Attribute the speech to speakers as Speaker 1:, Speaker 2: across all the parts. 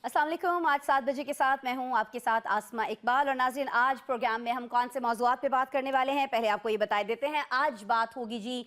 Speaker 1: अस्सलाम वालेकुम। आज 7 बजे के साथ मैं हूं आपके साथ आसमा इकबाल। और नाज़रीन, आज प्रोग्राम में हम कौन से मौज़ूआत पे बात करने वाले हैं, पहले आपको ये बता देते हैं। आज बात होगी जी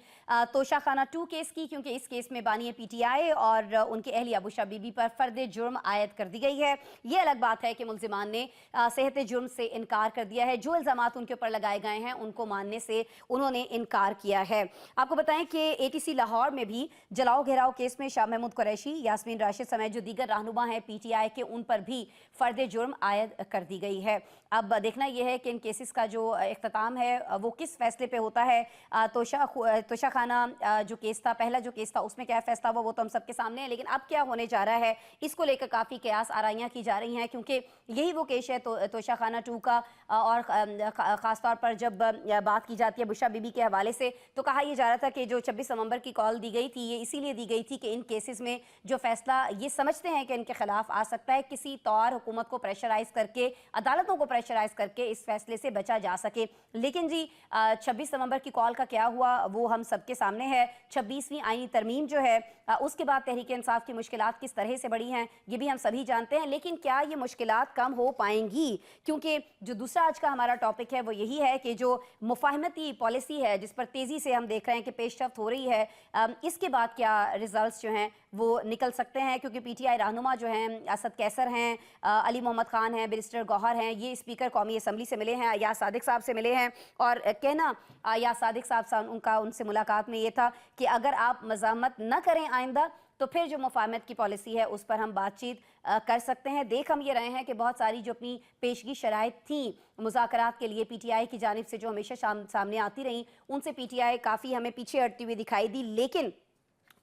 Speaker 1: तोशाखाना 2 केस की, क्योंकि इस केस में बानी PTI और उनके अहलिया बुशरा बीबी पर फ़र्द जुर्म आयद कर दी गई है। ये अलग बात है कि मुल्ज़िमान ने सेहत जुर्म से इनकार कर दिया है। जो इल्ज़ामात उनके ऊपर लगाए गए हैं उनको मानने से उन्होंने इनकार किया है। आपको बताएं कि ATC लाहौर में भी जलाओ घेराव केस में शाह महमूद कुरैशी, यास्मीन राशिद समेत जो दीगर रहनुमा हैं PTI के, उन पर भी फर्द जुर्म आयद कर दी गई है। अब देखना यह है कि इन केसेस का जो इख्तिताम है वो किस फैसले पे होता है। तोशाखाना जो केस था, पहला जो केस था, उसमें क्या फैसला हुआ वो तो हम सबके सामने है, लेकिन अब क्या होने जा रहा है इसको लेकर काफ़ी कयास आराइयाँ की जा रही हैं, क्योंकि यही वो केस है तोशाखाना 2 का। और ख़ासतौर पर जब बात की जाती है बुशरा बीबी के हवाले से, तो कहा यह जा रहा था कि जो 26 नवंबर की कॉल दी गई थी, ये इसीलिए दी गई थी कि इन केसेस में जो फैसला ये समझते हैं कि इनके खिलाफ आ सकता है, किसी तौर हुकूमत को प्रेशराइज करके, अदालतों को प्रेशराइज करके इस फैसले से बचा जा सके। लेकिन जी 26 नवंबर की कॉल का क्या हुआ वो हम सबके सामने है। 26वीं आईनी तरमीम जो है, उसके बाद तहरीक इंसाफ की मुश्किलात किस तरह से बढ़ी हैं ये भी हम सभी जानते हैं। लेकिन क्या ये मुश्किलात कम हो पाएंगी? क्योंकि जो दूसरा आज का हमारा टॉपिक है वो यही है कि जो मुफाहमती पॉलिसी है जिस पर तेज़ी से हम देख रहे हैं कि पेशरफ्त हो रही है, इसके बाद क्या रिजल्ट्स जो हैं वो निकल सकते हैं। क्योंकि PTI रहनुमा जो हैं, असद कैसर हैं, अली मोहम्मद खान हैं, बैरिस्टर गौहर हैं, ये स्पीकर कौमी असम्बली से मिले हैं, अयाज सादिक साहब से मिले हैं। और कहना अयाज सादिक साहब से उनसे मुलाकात में ये था कि अगर आप मज़ामत न करें आइंदा, तो फिर जो मुफाहमत की पॉलिसी है उस पर हम बातचीत कर सकते हैं। देख हम ये रहे हैं कि बहुत सारी जो अपनी पेशगी शराइत थी मुज़ाकरात के लिए PTI की जानिब से, जो हमेशा सामने आती रहीं, उनसे PTI काफ़ी हमें पीछे हटती हुई दिखाई दी। लेकिन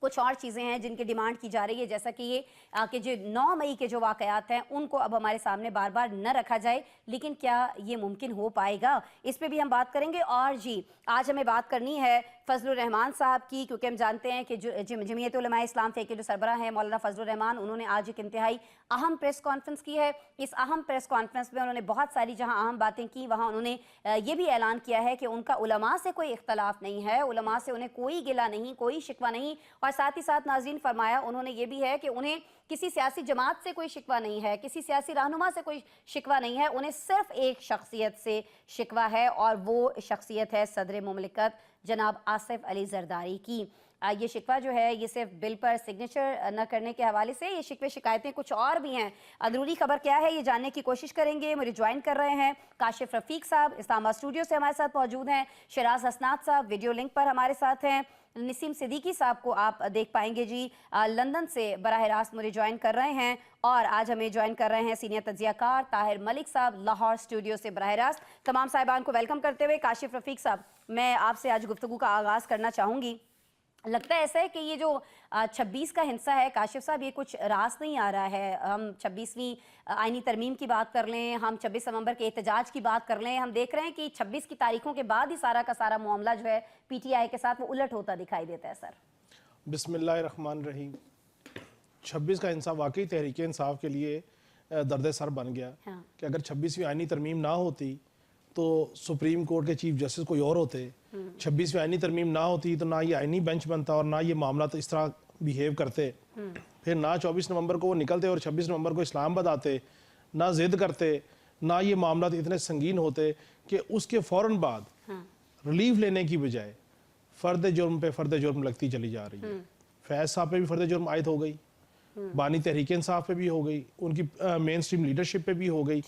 Speaker 1: कुछ और चीज़ें हैं जिनकी डिमांड की जा रही है, जैसा कि ये कि जो 9 मई के जो वाक़यात हैं उनको अब हमारे सामने बार बार न रखा जाए। लेकिन क्या ये मुमकिन हो पाएगा, इस पे भी हम बात करेंगे। और जी आज हमें बात करनी है फजलुर रहमान साहब की, क्योंकि हम जानते हैं कि जमीयत उलमा इस्लाम फ़े के जो सरबराह हैं मौलाना फजलुर रहमान, उन्होंने आज एक इंतहाई अहम प्रेस कॉन्फ्रेंस की है। इस अहम प्रेस कॉन्फ्रेंस में उन्होंने बहुत सारी जहां अहम बातें की, वहां उन्होंने ये भी ऐलान किया है कि उनका उलमा से कोई इख्तलाफ नहीं है, उलमा से उन्हें कोई गिला नहीं, कोई शिकवा नहीं। और साथ ही साथ नाज़रीन फरमाया उन्होंने ये भी है कि उन्हें किसी सियासी जमात से कोई शिकवा नहीं है, किसी सियासी रहनुमा से कोई शिकवा नहीं है, उन्हें सिर्फ एक शख्सियत से शिकवा है, और वो शख्सियत है सदर मुमलिकत जनाब आसिफ अली जरदारी की। ये शिकवा जो है ये सिर्फ बिल पर सिग्नेचर न करने के हवाले से, ये शिकवे शिकायतें कुछ और भी हैं। अंदरूनी खबर क्या है ये जानने की कोशिश करेंगे। मुझे ज्वाइन कर रहे हैं काशिफ रफ़ीक साहब, इस्लामाबाद स्टूडियो से हमारे साथ मौजूद हैं। शराज हसनात साहब वीडियो लिंक पर हमारे साथ हैं। नसीम सिद्दीकी साहब को आप देख पाएंगे जी लंदन से बराह रास्त मुझे ज्वाइन कर रहे हैं। और आज हमें ज्वाइन कर रहे हैं सीनियर तज्जियाकार ताहिर मलिक साहब लाहौर स्टूडियो से बराह रास्त। तमाम साहिबान को वेलकम करते हुए काशिफ रफ़ीक साहब, मैं आपसे आज गुफ्तगू का आगाज़ करना चाहूँगी। लगता है ऐसा है कि ये जो 26 का हिस्सा है काशिफ साहब, ये कुछ रास नहीं आ रहा है। हम 26वीं आईनी तरमीम की बात कर लें, हम 26 नवंबर के एहतजाज की बात कर लें, हम देख रहे हैं कि 26 की तारीखों के बाद ही सारा का सारा मामला जो है PTI के साथ वो उलट होता दिखाई देता है। सर
Speaker 2: बिस्मिल्लाहिर्रहमानिर्रहीम, 26 का इंसाफ वाकई तहरीक इंसाफ के लिए दर्द सर बन गया।
Speaker 1: हाँ।
Speaker 2: कि अगर 26वीं आईनी तरमीम ना होती तो सुप्रीम कोर्ट के चीफ जस्टिस कोई और होते, 26वीं आईनी तरमीम ना होती तो ना ये आईनी बेंच बनता और ना ये मामला तो इस तरह बिहेव करते। फिर ना 24 नवंबर को वो निकलते और 26 नवंबर को इस्लामाबाद आते, ना जिद करते, ना ये मामला इतने संगीन होते कि उसके फ़ौरन बाद रिलीफ लेने की बजाय फ़र्द जुर्म पे फ़र्द जुर्म लगती चली जा रही है। फैज़ साहब पे भी फ़र्द जुर्म आयद हो गई, बानी तहरीक इंसाफ पे भी हो गई, उनकी मेन स्ट्रीम लीडरशिप पे भी हो गई।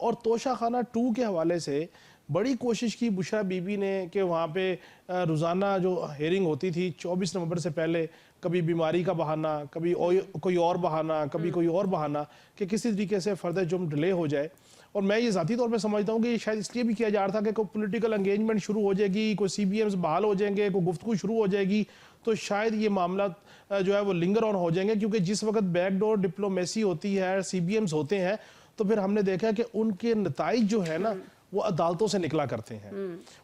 Speaker 2: और तोशाखाना 2 के हवाले से बड़ी कोशिश की बुशरा बीबी ने कि वहाँ पे रोज़ाना जो हेयरिंग होती थी 24 नवंबर से पहले, कभी बीमारी का बहाना, कभी कोई और बहाना, कभी कोई और बहाना, कि किसी तरीके से फ़र्द जुर्म डिले हो जाए। और मैं ये ज़ाती तौर पे समझता हूँ कि ये शायद इसलिए भी किया जा रहा था कि कोई पॉलिटिकल एंगेजमेंट शुरू हो जाएगी, कोई CBMs बहाल हो जाएंगे, कोई गुफ्तगू शुरू हो जाएगी, तो शायद ये मामला जो है वो लिंगर ऑन हो जाएंगे। क्योंकि जिस वक्त बैकडोर डिप्लोमेसी होती है, CBMs होते हैं, तो फिर हमने देखा कि उनके नताइज जो है ना वो अदालतों से निकला करते हैं।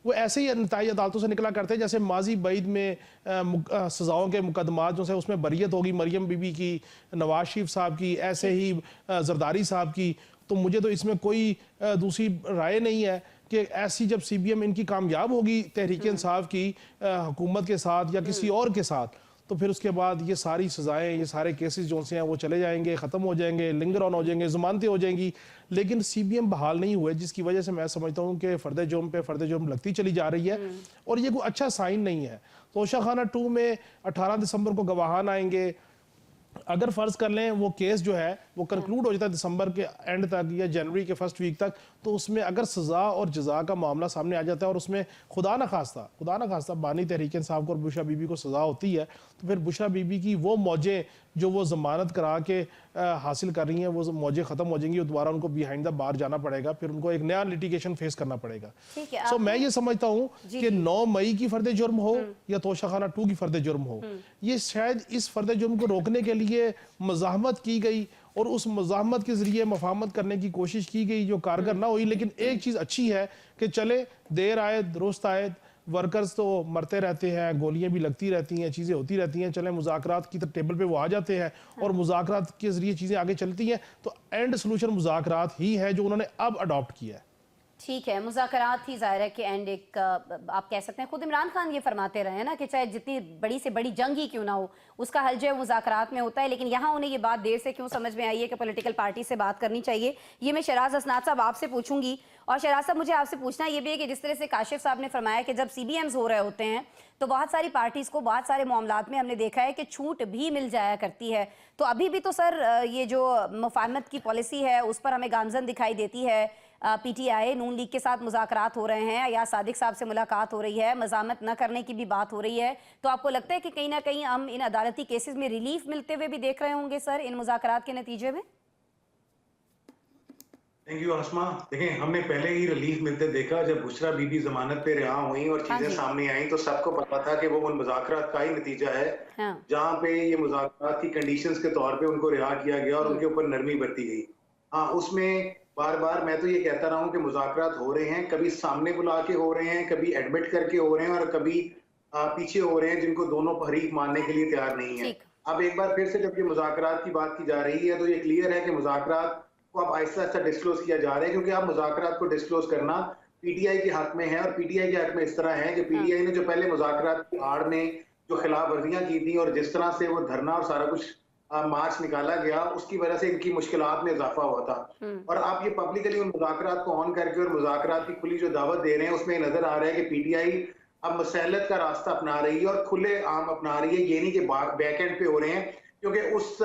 Speaker 2: वो ऐसे ही नताइज अदालतों से निकला करते हैं जैसे माजी बैद में सज़ाओं के मुकदमात जो है उसमें बरियत होगी मरियम बीबी की, नवाज शरीफ साहब की, ऐसे ही जरदारी साहब की। तो मुझे तो इसमें कोई दूसरी राय नहीं है कि ऐसी जब CBM इनकी कामयाब होगी तहरीक इंसाफ की हुकूमत के साथ या किसी और के साथ, तो फिर उसके बाद ये सारी सज़ाएं, ये सारे केसेस जो से हैं वो चले जाएंगे, ख़त्म हो जाएंगे, लिंगर ऑन हो जाएंगे, ज़मानतें हो जाएंगी। लेकिन CBM बहाल नहीं हुए, जिसकी वजह से मैं समझता हूँ कि फ़र्द जुर्म पे फ़र्द जुर्म लगती चली जा रही है और ये कोई अच्छा साइन नहीं है। तोशाखाना 2 में 18 दिसंबर को गवाहान आएंगे। अगर फ़र्ज़ कर लें वो केस जो है वो कंक्लूड हो जाता है दिसंबर के एंड तक या जनवरी के फर्स्ट वीक तक, तो उसमें अगर सज़ा और जज़ा का मामला सामने आ जाता है और उसमें खुदा न खास्ता बानी तहरीक इंसाफ को और बुशरा बीबी को सज़ा होती है, तो फिर बुशरा बीबी की वो मौजें जो वो ज़मानत करा के हासिल कर रही हैं, वो मौजें ख़त्म हो जाएंगी और दोबारा उनको बिहाइंड द बार जाना पड़ेगा, फिर उनको एक नया लिटिगेशन फेस करना पड़ेगा। सो मैं ये समझता हूँ कि 9 मई की फ़र्द जुर्म हो या तोशाखाना 2 की फ़र्द जुर्म हो, ये शायद इस फ़र्द जुर्म को रोकने के लिए मज़ाहमत की गई और उस मज़ाहमत के ज़रिए मफाहमत करने की कोशिश की गई जो कारगर ना हुई। लेकिन एक चीज़ अच्छी है कि चले देर आए दुरुस्त आए, वर्कर्स तो मरते रहते हैं, गोलियां भी लगती रहती हैं, चीज़ें होती रहती हैं, चले मुज़ाकरात की टेबल पे वो आ जाते हैं और मुज़ाकरात के ज़रिए चीज़ें आगे चलती हैं, तो एंड सोल्यूशन मुज़ाकरात ही है जो उन्होंने अब अडॉप्ट किया है।
Speaker 1: ठीक है, मुज़ाकरात ही ज़ाहिर है कि एंड एक आप कह सकते हैं, खुद इमरान खान ये फरमाते रहे हैं ना कि चाहे जितनी बड़ी से बड़ी जंग ही क्यों ना हो, उसका हल जो है मुज़ाकरात में होता है। लेकिन यहाँ उन्हें ये बात देर से क्यों समझ में आई है कि पॉलिटिकल पार्टी से बात करनी चाहिए, ये मैं शहराज हसनात साहब आपसे पूछूंगी। और शहराज साहब, मुझे आपसे पूछना ये भी है कि जिस तरह से काशिफ साहब ने फरमाया कि जब CBMs हो रहे होते हैं तो बहुत सारी पार्टीज़ को बहुत सारे मामलात में हमने देखा है कि छूट भी मिल जाया करती है। तो अभी भी तो सर ये जो मुफाहमत की पॉलिसी है उस पर हमें गामजन दिखाई देती है। PTI नून लीग के साथ मुज़ाकरात हो रहे हैं या सादिक साहब से मुलाकात हो रही है, मज़ामत न करने की भी बात हो रही है। तो आपको लगता है कि कहीं ना कहीं हम इन अदालती केसेस में रिलीफ मिलते हुए भी देख रहे होंगे सर इन मुज़ाकरात के नतीजे में?
Speaker 3: थैंक यू आसमा। देखें, हमने पहले ही रिलीफ मिलते देखा जब बुशरा बीबी जमानत पे रिहा हुई और चीजें सामने आई, तो सबको पता था कि वो उन मुज़ाकरात का ही नतीजा है जहां पे ये मुज़ाकरात की कंडीशंस के तौर पे उनको रिहा किया गया और उनके ऊपर नरमी बरती गई। हाँ, उसमें बार बार मैं तो ये कहता रहा हूँ कि मुज़ाकरात हो रहे हैं, कभी सामने बुला के हो रहे हैं, कभी एडमिट करके हो रहे हैं और कभी पीछे हो रहे हैं, जिनको दोनों हरीफ मानने के लिए तैयार नहीं है। अब एक बार फिर से जब ये मुज़ाकरात की बात की जा रही है तो ये क्लियर है कि मुज़ाकरात को अब आहिस्ता आहिस्ता डिस्क्लोज किया जा रहा है, क्योंकि अब मुज़ाकरात को डिस्क्लोज करना PTI के हक में है। और PTI के हक में इस तरह है कि PTI ने जो पहले मुज़ाकरात की आड़ में जो खिलाफ वर्जियां की थी और जिस तरह से वो धरना और सारा कुछ मार्च निकाला गया, उसकी वजह से इनकी मुश्किलात में इजाफा हुआ था। और आप ये पब्लिकली उन मुज़ाकरात को ऑन करके और मुज़ाकरात की खुली जो दावत दे रहे हैं, उसमें नजर आ रहा है कि PTI अब मसलत का रास्ता अपना रही है और खुले आम अपना रही है। ये नहीं कि बैक एंड पे हो रहे हैं, क्योंकि उस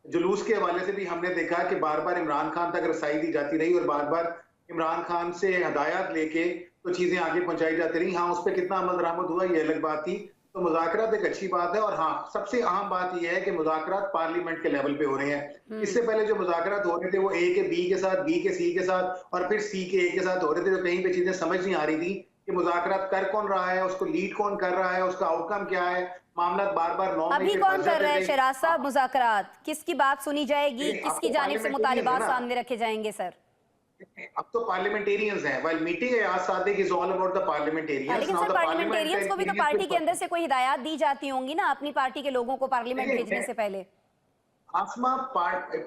Speaker 3: जुलूस के हवाले से भी हमने देखा कि बार बार इमरान खान तक रसाई दी जाती रही और बार बार इमरान खान से हदायत लेके तो चीजें आगे पहुंचाई जाती रही। हाँ, उस पर कितना अमल दरामद हुआ ये अलग बात थी। तो मुज़ाकरात एक अच्छी बात है। और हाँ, सबसे अहम बात यह है कि मुज़ाकरात पार्लियामेंट के लेवल पे हो रहे हैं। इससे पहले जो मुज़ाकरात हो रहे थे वो A के B के साथ, B के C के साथ और फिर C के A के साथ हो रहे थे, तो कहीं पे चीजें समझ नहीं आ रही थी कि मुज़ाकरात कर कौन रहा है, उसको लीड कौन कर रहा है, उसका आउटकम क्या है। मामला बार बार
Speaker 1: अभी कौन कर रहा है शहराज साहब मुज़ाकरात? किसकी बात सुनी जाएगी, किसकी जानिब से मुतालिबात सामने रखे जाएंगे सर?
Speaker 3: अब तो पार्लियामेंटेरियंस हैं। व्हाइल मीटिंग याद Sadiq is all about the parliamentarians.
Speaker 1: लेकिन सर पार्लियामेंटेरियंस को भी तो पार्टी के अंदर से कोई हिदायत दी जाती होंगी ना अपनी पार्टी के लोगों को पार्लियामेंट भेजने से पहले।
Speaker 3: आसमा,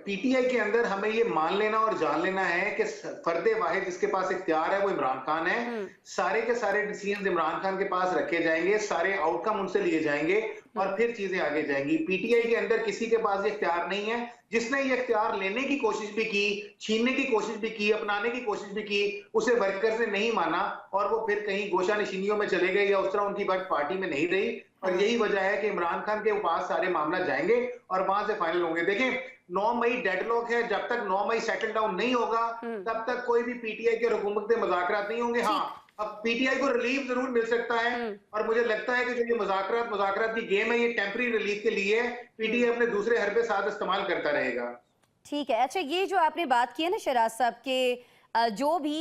Speaker 3: PTI के अंदर हमें ये मान लेना और जान लेना है कि फर्दे वाहिद जिसके पास इख्तियार है वो इमरान खान है। सारे के सारे डिसीजन इमरान खान के पास रखे जाएंगे, सारे आउटकम उनसे लिए जाएंगे और फिर चीजें आगे जाएंगी। PTI के अंदर किसी के पास ये इख्तियार नहीं है। जिसने ये इख्तियार लेने की कोशिश भी की, छीनने की कोशिश भी की, अपनाने की कोशिश भी की, उसे वर्कर्स ने नहीं माना और वो फिर कहीं गोशा नशीनियों में चले गए या उस तरह उनकी बात पार्टी में नहीं रही। और यही वजह है कि इमरान खान के पास सारे मामला जाएंगे और वहां से फाइनल होंगे। देखें, 9 मई डेडलॉक है। जब तक 9 मई सेटल डाउन नहीं होगा तब तक कोई भी PTI के हुकूमत के मुज़ाकरात नहीं होंगे। हाँ, अब PTI को रिलीफ जरूर मिल सकता है और मुझे लगता है कि जो ये मुज़ाकरात की गेम है ये टेम्पररी रिलीफ के लिए PTI अपने दूसरे हरबे साथ इस्तेमाल करता रहेगा।
Speaker 1: ठीक है। अच्छा, ये जो आपने बात की है ना शहराज साहब के जो भी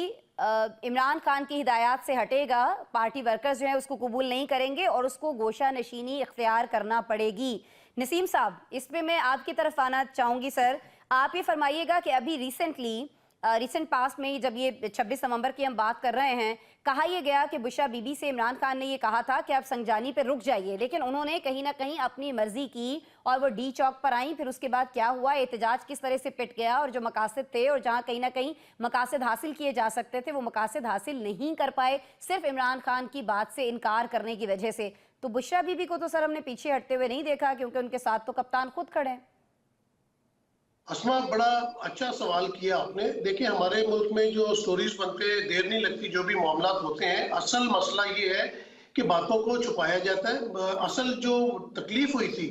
Speaker 1: इमरान खान की हिदायत से हटेगा, पार्टी वर्कर्स जो है उसको कबूल नहीं करेंगे और उसको गोशा नशीनी इख्तियार करना पड़ेगी। नसीम साहब, इस पे मैं आपकी तरफ आना चाहूँगी सर। आप ये फरमाइएगा कि अभी रिसेंट पास्ट में जब ये 26 नवंबर की हम बात कर रहे हैं, कहा यह गया कि बुशरा बीबी से इमरान खान ने ये कहा था कि आप संगजानी पे रुक जाइए, लेकिन उन्होंने कहीं ना कहीं अपनी मर्जी की और वो D चौक पर आई। फिर उसके बाद क्या हुआ, एहतजाज किस तरह से पिट गया और जो मकासद थे और जहां कहीं ना कहीं मकासद हासिल किए जा सकते थे वो मकासद हासिल नहीं कर पाए, सिर्फ इमरान खान की बात से इनकार करने की वजह से। तो बुशरा बीबी को तो सर हमने पीछे हटते हुए नहीं देखा, क्योंकि उनके साथ तो कप्तान खुद खड़े हैं।
Speaker 4: अस्मा, बड़ा अच्छा सवाल किया आपने। देखिए, हमारे मुल्क में जो स्टोरीज बनते देर नहीं लगती, जो भी मामला होते हैं, असल मसला ये है कि बातों को छुपाया जाता है। असल जो तकलीफ हुई थी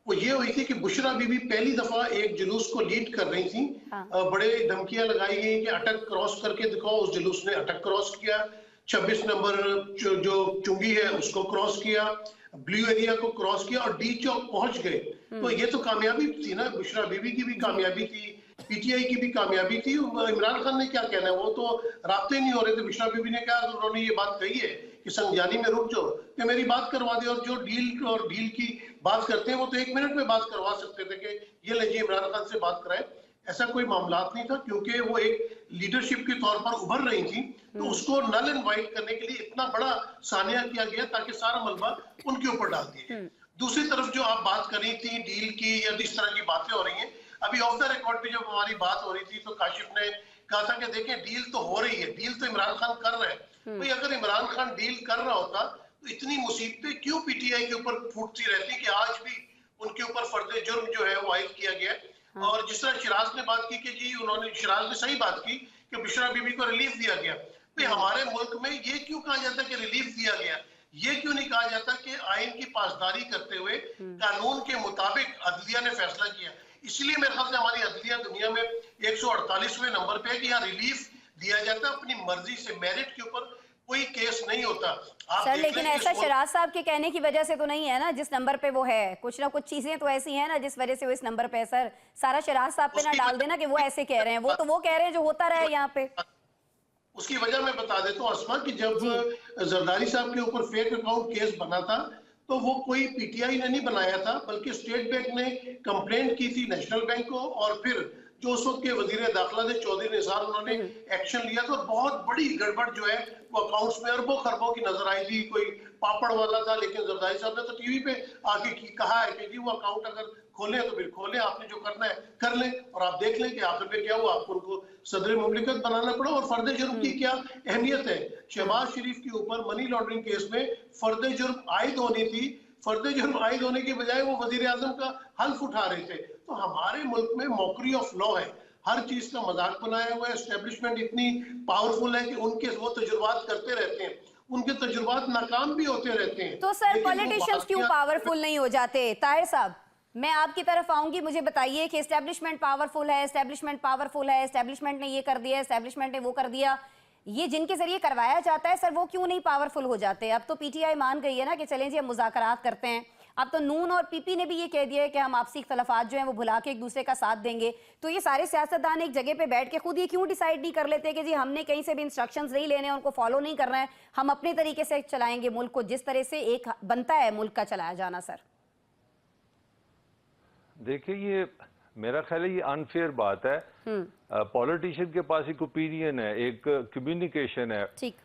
Speaker 4: वो ये हुई थी कि बुशरा बीबी पहली दफा एक जुलूस को लीड कर रही थी। बड़े धमकियां लगाई गई कि अटक क्रॉस करके दिखाओ। उस जुलूस ने अटक क्रॉस किया, 26 नंबर जो चुंगी है उसको क्रॉस किया, ब्लू एरिया को क्रॉस किया और डी चौक पहुंच गए। तो ये तो कामयाबी थी ना, बुशरा बीबी की भी कामयाबी थी, पीटीआई की भी कामयाबी थी। इमरान खान ने क्या कहना है, वो तो राब्ते नहीं हो रहे थे। बुशरा बीबी ने कहा, उन्होंने ये बात कही है कि संज्ञानी में रुक जाओ कि मेरी बात करवा दे, और जो डील की बात करते हैं वो तो 1 मिनट में बात करवा सकते थे कि ये लीजिए इमरान खान से बात कराए। ऐसा कोई मामला नहीं था, क्योंकि वो एक लीडरशिप के तौर पर उभर रही थी। तो उसको नल एंड वाइट करने के लिए इतना बड़ा सानिया किया गया ताकि सारा मलबा उनके ऊपर डाल दिए। दूसरी तरफ जो आप बात कर रही थी डील की या इस तरह की बातें हो रही हैं, अभी ऑफ द रिकॉर्ड पे जब हमारी बात हो रही थी तो काशिफ ने कहा था कि देखें डील तो हो रही है, डील तो इमरान खान कर रहे हैं। भाई अगर इमरान खान डील कर रहा होता तो इतनी मुसीबतें क्यों पीटीआई के ऊपर फूटती रहती कि आज भी उनके ऊपर फर्द जुर्म जो है वो आयद किया गया है। और जिस तरह शिराज ने बात की कि जी शिराज ने सही बात की कि बुशरा बीबी को रिलीफ दिया गया। भाई हमारे मुल्क में ये क्यों कहा जाता है कि रिलीफ दिया गया, ये क्यों नहीं कहा जाता कि आइन की पासदारी करते हुए कानून के मुताबिक अदलिया ने फैसला किया। इसलिए मेरे ख्याल से हमारी अदलिया दुनिया में 148वें नंबर पे है कि यहाँ रिलीफ दिया जाता है अपनी मर्जी से, मेरिट के ऊपर कोई केस नहीं होता।
Speaker 1: सर लेकिन ऐसा शराज साहब के कहने की वजह से तो नहीं है ना, जिस नंबर पे वो है कुछ ना कुछ चीजें तो ऐसी हैं ना जिस वजह से वो इस नंबर पे है। सर सारा शराज साहब पे ना डाल देना कि वो ऐसे कह रहे हैं, वो तो वो कह रहे हैं जो होता रहे यहाँ पे।
Speaker 4: उसकी वजह मैं बता देता हूँ अस्मा, कि जब जरदारी साहब के ऊपर फेक अकाउंट केस बना था तो वो कोई पीटीआई ने नहीं बनाया था, बल्कि स्टेट बैंक ने कंप्लेंट की थी नेशनल बैंक को, और फिर जो उस वक्त के वजीर दाखिला थे चौधरी निसार, उन्होंने एक्शन लिया। तो बहुत बड़ी गड़बड़ जो है वो अकाउंट्स में अरबों खरबों की नजर आई थी। कोई पापड़ वाला था, लेकिन जरदारी साहब ने तो टीवी पे आके कहा है कि जी वो अकाउंट अगर खोले तो फिर खोले, आपने जो करना है कर लें और आप देख लें कि आखिर में क्या हुआ। आपको उनको सदर मुमलिकत बनाना पड़ा। और फर्द जुर्म की क्या अहमियत है, शहबाज शरीफ के ऊपर मनी लॉन्ड्रिंग केस में फर्द जुर्म आयद होनी थी, फर्द जुर्म आयद होने के बजाय वो वजीर आजम का हल्फ उठा रहे थे। तो हमारे मुल्क में मॉकरी ऑफ लॉ है, हर चीज का मजाक बनाया हुआ है। एस्टेब्लिशमेंट इतनी पावरफुल है कि उनके वो तजुर्बात करते रहते हैं, उनके तजुर्बात नाकाम भी होते रहते हैं।
Speaker 1: तो सर पॉलिटिशियंस क्यों पावरफुल नहीं हो जाते? ताहिर साहब मैं आपकी तरफ आऊंगी, मुझे बताइए कि एस्टेब्लिशमेंट पावरफुल है, एस्टेब्लिशमेंट पावरफुल है, एस्टेब्लिशमेंट ने ये कर दिया, एस्टेब्लिशमेंट ने वो कर दिया, ये जिनके जरिए करवाया जाता है सर वो क्यों नहीं पावरफुल हो जाते? अब तो पीटीआई मान गई है ना कि चलें जी हम मुज़ाकरात करते हैं। अब तो नून और पीपी ने भी ये कह दिया है कि हम आपसी इख्तलाफात जो हैं वो भुला के एक दूसरे का साथ देंगे। तो ये सारे सियासतदान एक जगह पे बैठ के खुद ये क्यों डिसाइड नहीं कर लेते कि जी हमने कहीं से भी इंस्ट्रक्शंस नहीं लेने, उनको फॉलो नहीं करना है, हम अपने तरीके से चलाएंगे मुल्क को, जिस तरह से एक बनता है मुल्क का चलाया जाना? सर
Speaker 5: देखिए, ये मेरा ख्याल है ये अनफेयर बात है। पॉलिटिशियन के पास एक ओपिनियन है, एक कम्युनिकेशन है।
Speaker 1: ठीक,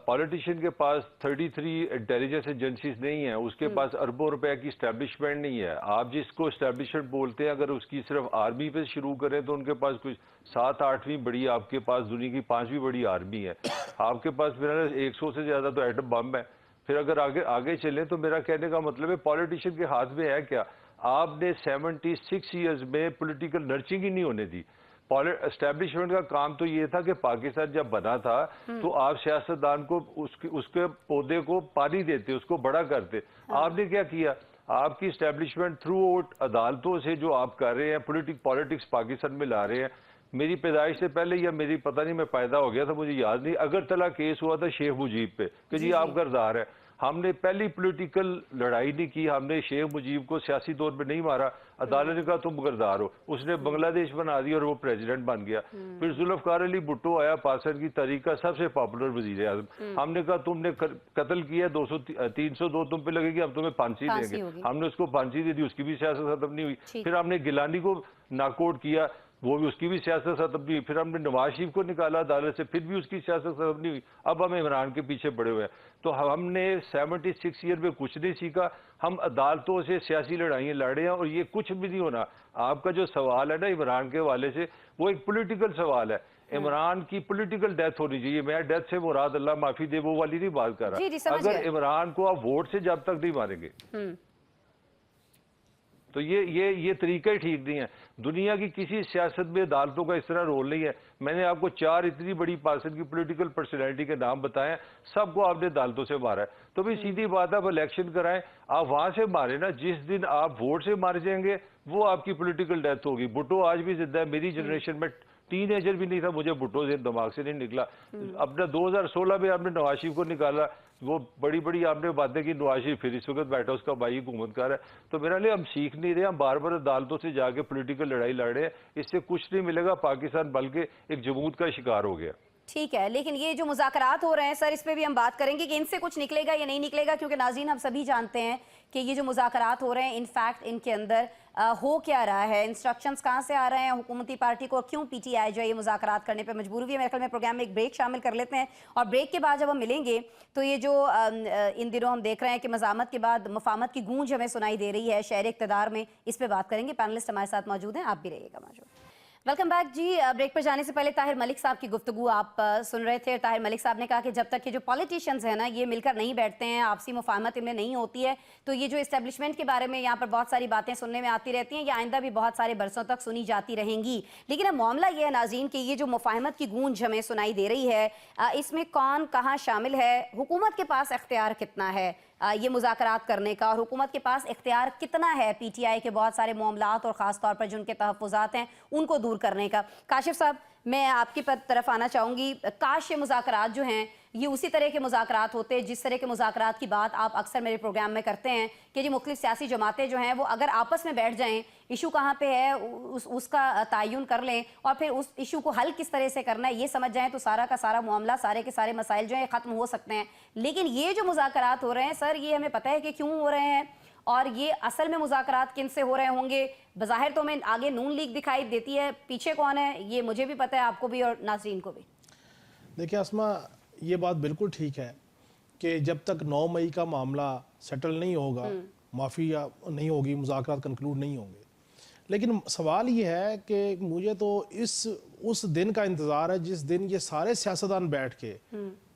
Speaker 5: पॉलिटिशियन के पास 33 इंटेलिजेंस एजेंसीज नहीं है, उसके पास अरबों रुपए की स्टैब्लिशमेंट नहीं है। आप जिसको स्टैब्लिशमेंट बोलते हैं, अगर उसकी सिर्फ आर्मी पे शुरू करें तो उनके पास कुछ 7-8वीं बड़ी, आपके पास दुनिया की 5वीं बड़ी आर्मी है। आपके पास मेरा 100 से ज्यादा तो एटम बम है। फिर अगर आगे चलें तो मेरा कहने का मतलब है पॉलिटिशियन के हाथ में है क्या? आपने 76 ईयर्स में पॉलिटिकल नर्चरिंग ही नहीं होने दी। एस्टेब्लिशमेंट का काम तो ये था कि पाकिस्तान जब बना था तो आप सियासतदान को उसके पौधे को पानी देते, उसको बड़ा करते। आपने क्या किया? आपकी एस्टेब्लिशमेंट थ्रू आउट अदालतों से जो आप कर रहे हैं, पॉलिटिक्स पाकिस्तान में ला रहे हैं। मेरी पैदाइश से पहले या मेरी पता नहीं मैं पैदा हो गया था, मुझे याद नहीं, अगरतला केस हुआ था शेख मुजीब पे कि जी आप गर्दार है। हमने पहली पॉलिटिकल लड़ाई नहीं की, हमने शेख मुजीब को सियासी तौर पे नहीं मारा। अदालत ने कहा तुम गर्दार हो, उसने बांग्लादेश बना दिया और वो प्रेसिडेंट बन गया। फिर जुल्फकार अली भुट्टो आया, पाकिस्तान की तारीख का सबसे पॉपुलर वजीर आजम। हमने कहा तुमने कत्ल किया, 302 तुम पे लगेगी, अब तुम्हें फांसी देंगे। हमने उसको फांसी दे दी, उसकी भी सियासत खत्म नहीं हुई। फिर हमने गिलानी को नॉकआउट किया, वो भी उसकी भी सियासत खत्म नहीं हुई। फिर हमने नवाज शरीफ को निकाला अदालत से, फिर भी उसकी सियासत खत्म नहीं हुई। अब हम इमरान के पीछे पड़े हुए हैं। तो हमने 76 ईयर में कुछ नहीं सीखा। हम अदालतों से सियासी लड़ाइयाँ लड़े हैं और ये कुछ भी नहीं होना। आपका जो सवाल है ना इमरान के हवाले से, वो एक पॉलिटिकल सवाल है। इमरान की पॉलिटिकल डेथ होनी चाहिए। मैं डेथ से मुराद अल्लाह माफी दे वो वाली नहीं बात कर रहा। अगर इमरान को आप वोट से जब तक नहीं मारेंगे तो ये तरीका ही ठीक नहीं है। दुनिया की किसी सियासत में अदालतों का इस तरह रोल नहीं है। मैंने आपको 4 इतनी बड़ी पाकिस्तान की पॉलिटिकल पर्सनैलिटी के नाम बताए, सबको आपने अदालतों से मारा है। तो भी सीधी बात है, आप इलेक्शन कराएं, आप वहां से मारे ना। जिस दिन आप वोट से मारे जाएंगे वो आपकी पॉलिटिकल डेथ होगी। भुट्टो आज भी जिंदा है। मेरी जनरेशन में टीनेजर भी नहीं था, मुझे भुट्टो से दिमाग से नहीं निकला। अपना 2016 में आपने नवाज शरीफ को निकाला, वो बड़ी बड़ी आपने बातें की। नवाज शरीफ फिर इस वक्त बैठा, उसका भाई हुकूमत कर रहा है। तो मेरा लिए हम सीख नहीं रहे, हम बार बार अदालतों से जाके पॉलिटिकल लड़ाई लड़ रहे हैं। इससे कुछ नहीं मिलेगा। पाकिस्तान बल्कि एक जमूत का शिकार हो गया।
Speaker 1: ठीक है, लेकिन ये जो मुज़ाकरात हो रहे हैं सर, इस पे भी हम बात करेंगे कि इनसे कुछ निकलेगा या नहीं निकलेगा, क्योंकि नाज़रीन हम सभी जानते हैं कि ये जो मुज़ाकरात हो रहे हैं इनफैक्ट इनके अंदर हो क्या रहा है, इंस्ट्रक्शंस कहाँ से आ रहे हैं हुकूमती पार्टी को, क्यों पीटीआई जो है ये मुज़ाकरात करने पे मजबूर हुई है। मेरे ख्याल में प्रोग्राम में एक ब्रेक शामिल कर लेते हैं और ब्रेक के बाद जब हम मिलेंगे तो ये जो इन दिनों हम देख रहे हैं कि मज़ामत के बाद मुफाहमत की गूंज हमें सुनाई दे रही है शहर इक़्तिदार में, इस पर बात करेंगे। पैनलिस्ट हमारे साथ मौजूद हैं, आप भी रहिएगा मौजूद। वेलकम बैक जी। ब्रेक पर जाने से पहले ताहिर मलिक साहब की गुफ्तगू आप सुन रहे थे। ताहिर मलिक साहब ने कहा कि जब तक ये जो पॉलिटिशियंस हैं ना ये मिलकर नहीं बैठते हैं, आपसी मुफाहमत इनमें नहीं होती है, तो ये जो इस्टेब्लिशमेंट के बारे में यहाँ पर बहुत सारी बातें सुनने में आती रहती हैं, ये आइंदा भी बहुत सारे बरसों तक सुनी जाती रहेंगी। लेकिन अब मामला ये है नाज़रीन कि ये जो मुफाहमत की गूंज हमें सुनाई दे रही है, इसमें कौन कहाँ शामिल है, हुकूमत के पास इख्तियार कितना है ये मुज़ाकरात करने का, और हुकूमत के पास इख्तियार कितना है पीटीआई के बहुत सारे मामलात और ख़ास तौर पर जिनके तहफ़्फ़ुज़ात हैं उनको दूर करने का। काशिफ साहब, मैं आपकी तरफ आना चाहूँगी। काश ये मुज़ाकरात जो हैं ये उसी तरह के मुज़ाकरात होते जिस तरह के मुज़ाकरात की बात आप अक्सर मेरे प्रोग्राम में करते हैं कि जी मुख्तलिफ़ सियासी जमातें जो हैं वो अगर आपस में बैठ जाएं, इशू कहाँ पे है उसका तयन कर लें और फिर उस इशू को हल किस तरह से करना है ये समझ जाएं, तो सारा का सारा मामला, सारे के सारे मसाइल जो हैं ख़त्म हो सकते हैं। लेकिन ये जो मुज़ाकरात हो रहे हैं सर, ये हमें पता है कि क्यों हो रहे हैं और ये असल में मुज़ाकरात किन से हो रहे होंगे। बज़ाहिर तो मैं आगे नून लीग दिखाई देती है, पीछे कौन है ये मुझे भी पता है, आपको भी और नाज़रीन को भी।
Speaker 2: देखिए आसमा, ये बात बिल्कुल ठीक है कि जब तक 9 मई का मामला सेटल नहीं होगा, माफ़ी या नहीं होगी, मुज़ाकरात कंक्लूड नहीं होंगे। लेकिन सवाल ये है कि मुझे तो उस दिन का इंतज़ार है जिस दिन ये सारे सियासतदान बैठ के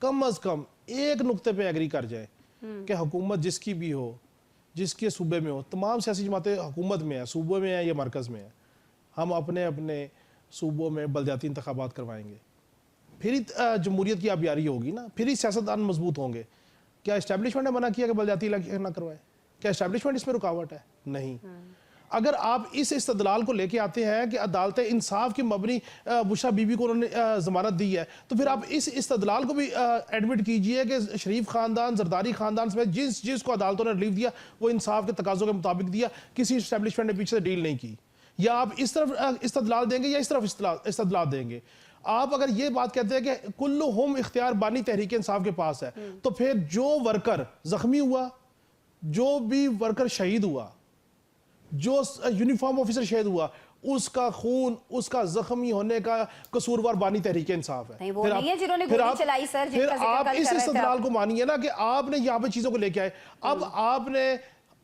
Speaker 2: कम अज़ कम एक नुक्ते पे एग्री कर जाए कि हुकूमत जिसकी भी हो, जिसके सूबे में हो, तमाम सियासी जमातें हुकूमत में है, सूबे में है या मरकज़ में है, हम अपने अपने सूबों में बलदियाती इंतखाबात करवाएंगे, फिर ही जमहूरियत की आबियारी होगी ना, फिर ही सियासतदान मजबूत होंगे। क्या इस्टेब्लिशमेंट ने मना किया कि बलदियाती इलेक्शन ना करवाएं? क्या इस्टेब्लिशमेंट इसमें रुकावट है? नहीं। अगर आप इस इस्तदलाल को लेके आते हैं कि अदालत इंसाफ की मबनी बुशरा बीबी को उन्होंने ज़मानत दी है, तो फिर आप इस इस्तदलाल को भी एडमिट कीजिए कि शरीफ ख़ानदान, जरदारी ख़ानदान समेत जिसको अदालतों ने रिलीफ दिया वो इंसाफ के तकाज़ों के मुताबिक दिया, किसी इस्टेब्लिशमेंट ने पीछे से डील नहीं की। या आप इस तरफ इस्तदलाल देंगे या इस तरफ इस्तदलाल देंगे। आप अगर ये बात कहते हैं कि कुल्लुहुम इख्तियार बानी तहरीक इंसाफ के पास है, तो फिर जो वर्कर जख्मी हुआ, जो भी वर्कर शहीद हुआ, जो यूनिफॉर्म ऑफिसर शहीद हुआ, उसका खून, उसका जख्मी होने का कसूरवार बानी तहरीक इंसाफ है।
Speaker 1: वो नहीं है जिन्होंने गोली चलाई सर,
Speaker 2: फिर आप इस इस्तदलाल को मानिए ना कि आपने यहाँ पे चीजों को लेके आए। अब आपने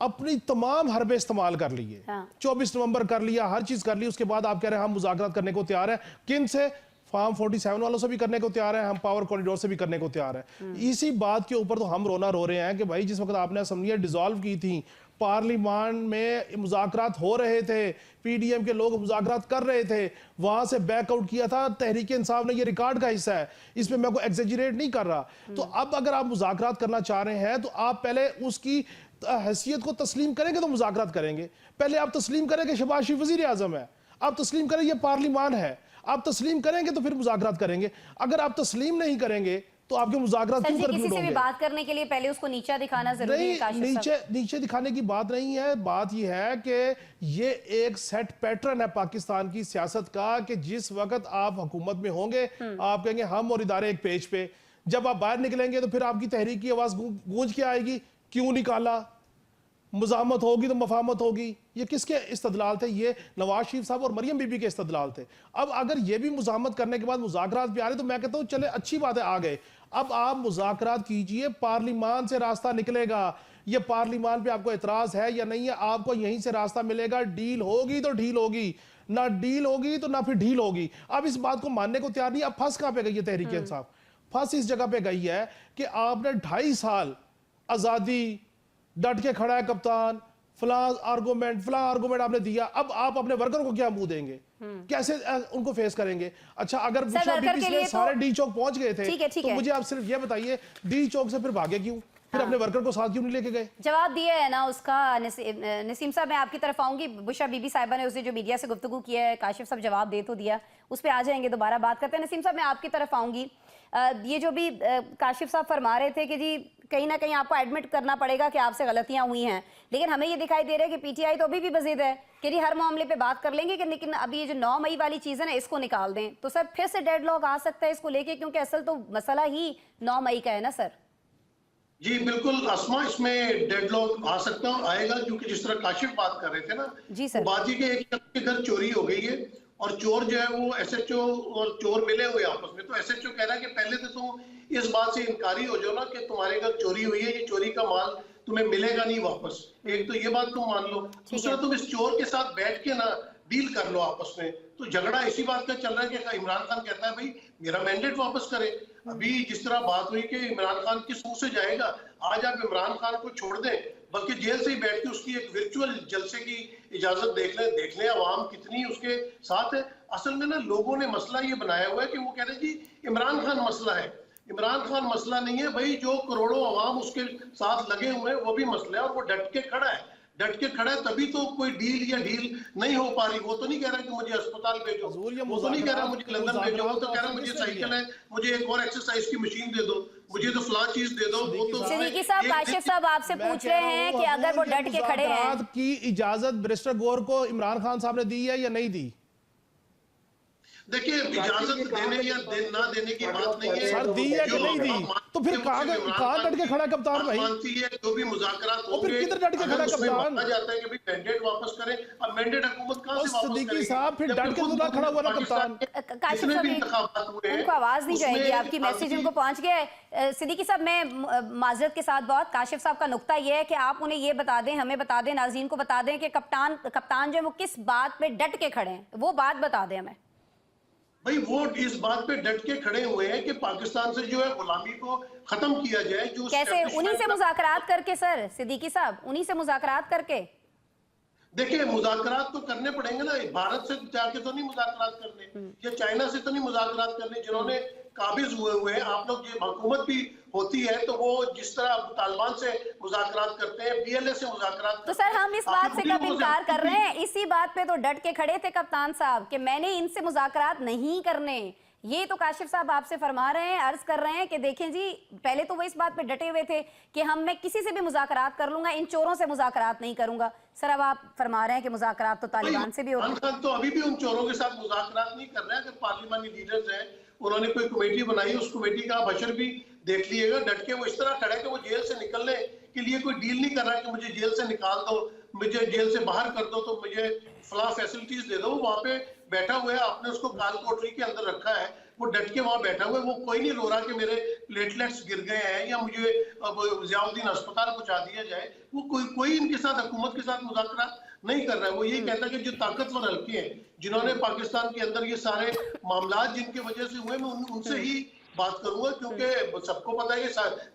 Speaker 2: अपनी तमाम हरबे इस्तेमाल कर लिए, 24 नवंबर कर लिया, हर चीज कर ली, उसके बाद आप कह रहे हैं हम मुज़ाकरात करने को तैयार है। किन से? फार्म 47 वालों से भी करने को तैयार है, हम पावर कॉरिडोर से भी करने को तैयार है। इसी बात के ऊपर तो हम रोना रो रहे हैं कि भाई जिस वक्त आपने असेंबलियां डिसॉल्व की थी, पार्लियामान में मुज़ाकरात हो रहे थे, पीडीएम के लोग मुज़ाकरात कर रहे थे, वहां से बैकआउट किया था तहरीक इंसाफ ने, ये रिकॉर्ड का हिस्सा है, इसमें मैं कोई एग्जेजरेट नहीं कर रहा। तो अब अगर आप मुज़ाकरात करना चाह रहे हैं तो आप पहले उसकी हैसियत को तस्लीम करेंगे तो मुज़ाकरात करेंगे। पहले आप तस्लीम करें कि शहबाज शरीफ वज़ीर आज़म है, आप तस्लीम करें ये पार्लियामान है, आप तस्लीम करेंगे तो फिर मुज़ाकरात करेंगे। अगर आप तस्लीम नहीं करेंगे तो आपके मुज़ाकरात क्यों
Speaker 1: किसी से भी बात करने के लिए पहले उसको नीचा दिखाना जरूरी है?
Speaker 2: नीचे दिखाने की बात नहीं है। बात यह है कि ये एक सेट पैटर्न है पाकिस्तान की सियासत का कि जिस वक्त आप हुकूमत में होंगे आप कहेंगे हम और इदारे एक पेज पे, जब आप बाहर निकलेंगे तो फिर आपकी तहरीक की आवाज गूंज के आएगी, क्यों निकाला, मुजामत होगी तो मफामत होगी। ये किसके इस्तदलाल थे? ये नवाज शरीफ साहब और मरियम बीबी के इस्तदलाल थे। अब अगर ये भी मुजामत करने के बाद मुज़ाकरात पे आ रहे तो मैं कहता हूँ चले अच्छी बात है, आ गए। अब आप मुज़ाकरात कीजिए, पार्लिमान से रास्ता निकलेगा। ये पार्लिमान पे आपको एतराज है या नहीं है, आपको यहीं से रास्ता मिलेगा। डील होगी तो ढील होगी, ना डील होगी तो ना फिर ढील होगी। अब इस बात को मानने को तैयार नहीं। अब फंस कहाँ पे गई है तहरीक इंसाफ? फंस इस जगह पे गई है कि आपने 2.5 साल आज़ादी, डट के खड़ा है कप्तान, फला आर्गूमेंट आपने दिया। अब आप अपने वर्कर को क्या मुंह देंगे? कैसे उनको फेस करेंगे? अच्छा, अगर बुशरा बीबी से सारे डी चौक पहुंच गए थे तो मुझे आप सिर्फ ये बताइए, डी चौक से फिर भागे क्यों? फिर अपने वर्कर को साथ क्यों नहीं लेके गए?
Speaker 1: जवाब दिया है ना उसका। नसीम साहब, मैं आपकी तरफ आऊंगी। बुशरा बीबी साहिबा ने उसने जो मीडिया से गुफ्तगू किया है, काशिफ साहब जवाब दे तो दिया, उस पर आ जाएंगे, दोबारा बात करते हैं। नसीम साहब, मैं आपकी तरफ आऊंगी। ये जो भी काशिफ साहब फरमा रहे थे कि जी कहीं ना कहीं आपको एडमिट करना पड़ेगा कि आपसे गलतियां हुई हैं, लेकिन हमें ये दिखाई दे रहा है कि पीटीआई तो अभी भी बज़िद है कि जी हर मामले पे बात कर लेंगे कि, लेकिन अभी ये जो 9 मई वाली चीज़ है ना, इसको निकाल दें तो सर फिर से डेडलॉक आ सकता है इसको लेके, क्योंकि असल तो मसला ही 9 मई का है ना सर।
Speaker 4: जी बिल्कुल अस्मा, इसमें डेडलॉक आ सकता है, आएगा, क्योंकि जिस तरह काशिफ बात कर रहे थे ना,
Speaker 1: जी सर,
Speaker 4: बात ये कि एक के घर चोरी हो गई है और चोर जो है वो एसएचओ और चोर मिले हुए आपस में। तो एसएचओ कह रहा है कि पहले तो तुम इस बात से इनकारी हो जाओ ना कि तुम्हारे घर चोरी हुई है, ये चोरी का माल तुम्हें मिलेगा नहीं वापस। एक तो ये बात तुम मान लो, दूसरा तुम इस चोर के साथ बैठ के ना डील कर लो आपस में। तो झगड़ा इसी बात का चल रहा है कि इमरान खान कहता है भाई मेरा मैंडेट वापस करे। अभी जिस तरह बात हुई कि इमरान खान किस मुंह से जाएगा, आज आप इमरान खान को छोड़ दें, बल्कि जेल से ही बैठ के उसकी एक वर्चुअल जलसे की इजाजत देख लें अवाम कितनी उसके साथ है। असल में ना लोगों ने मसला ये बनाया हुआ है कि वो कह रहे हैं जी इमरान खान मसला है। इमरान खान मसला नहीं है भाई, जो करोड़ों अवाम उसके साथ लगे हुए हैं वो भी मसला है, और वो डट के खड़ा है। डट के खड़ा है तभी तो कोई डील या ढील नहीं हो पा रही। वो तो नहीं कह रहा कि मुझे अस्पताल भेजो, वो तो नहीं कह रहा मुझे लंदन भेजो, वो तो कह रहा मुझे साइकिल है, मुझे एक और एक्सरसाइज की मशीन दे दो, मुझे तो फला चीज दे दो। वो तो
Speaker 1: सिद्दीकी साहब, काशिफ साहब आपसे पूछ रहे हैं कि अगर वो डट के खड़े हैं
Speaker 2: की इजाजत बैरिस्टर गौर को इमरान खान साहब ने दी है या नहीं दी?
Speaker 4: देखिए, इजाजत देने या ना देने की बात नहीं है
Speaker 2: सर, दी है कि नहीं दी? तो फिर कहाँ डट के खड़ा कप्तान भाई?
Speaker 4: जो भी मुज़ाकरात होंगे,
Speaker 2: फिर किधर डट के खड़ा कप्तान?
Speaker 4: जाता है कि भाई मैंडेट वापस करें। अब मैंडेट हुकूमत कहां से वापस करेगी?
Speaker 2: सिद्दीकी साहब, फिर डट के तो ना खड़ा हुआ ना कप्तान।
Speaker 1: काशिफ साहब, उनको आवाज नहीं जाएगी, आपकी मैसेज उनको पहुंच गया है। सिद्दीकी साहब, मैं माजरत के साथ बहुत, काशिफ साहब का नुक्ता ये है कि आप उन्हें ये बता दें, हमें बता दें, नाज़रीन को बता दें कि कप्तान जो है वो किस बात पे डट के खड़े हैं, वो बात बता दें हमें।
Speaker 4: भाई वो इस बात पे डट के खड़े हुए हैं कि पाकिस्तान से जो है गुलामी को खत्म किया जाए। जो
Speaker 1: कैसे? उन्हीं से मुज़ाकरात करके सर, सिद्दीकी साहब, उन्हीं से मुज़ाकरात करके।
Speaker 4: देखिए, मुज़ाकरात तो करने पड़ेंगे ना, भारत से जाके तो नहीं मुज़ाकरात करने, या चाइना से तो नहीं मुज़ाकरात करने, जिन्होंने काबिज हुए हैं। आप लोग ये हुकूमत भी होती है तो वो जिस तरह तालिबान से मुज़ाकरात करते हैं, बीएलए से मुज़ाकरात करते हैं।
Speaker 1: तो सर हम इस बात से कब इनकार कर रहे हैं? इसी बात पे तो डट के खड़े थे कप्तान साहब कि मैंने इनसे मुज़ाकरात नहीं करने। ये तो काशिफ साहब आपसे फरमा रहे हैं, अर्ज कर रहे हैं कि देखें जी, पहले तो वो इस बात पे डटे हुए थे कि मैं किसी से भी मुज़ाकरात कर लूंगा, इन चोरों से मुज़ाकरात नहीं करूंगा। सर अब आप फरमा रहे हैं कि मुज़ाकरात तो तालिबान से भी हो रहे हैं।
Speaker 4: तो अभी भी उन चोरों के साथ मुज़ाकरात नहीं कर रहे हैं। अगर पार्लिमानी लीडर्स हैं, उन्होंने कोई कमेटी बनाई, उस कमेटी का आप हशर भी देख लीजिएगा। डट के वो इस तरह खड़ा है कि वो जेल से निकलने के लिए कोई डील नहीं कर रहा है कि मुझे जेल से निकाल दो, मुझे जेल से बाहर कर दो, तो मुझे फला फैसिलिटीज दे दो। वहां पे बैठा हुआ है, आपने उसको काल कोठरी के अंदर रखा है, वो डट के वहां बैठा हुआ है। वो कोई नहीं रो रहा कि मेरे प्लेटलेट्स गिर गए हैं या मुझे अब ज़ियाउद्दीन अस्पताल पहुंचा दिया जाए। वो कोई इनके साथ, हुकूमत के साथ मुज़ाकरा नहीं कर रहा है। वो यही कहता है कि जो ताकतवर हल्के हैं, जिन्होंने पाकिस्तान के अंदर ये सारे मामला जिनके वजह से हुए, मैं उनसे ही बात करूंगा, क्योंकि सबको पता है कि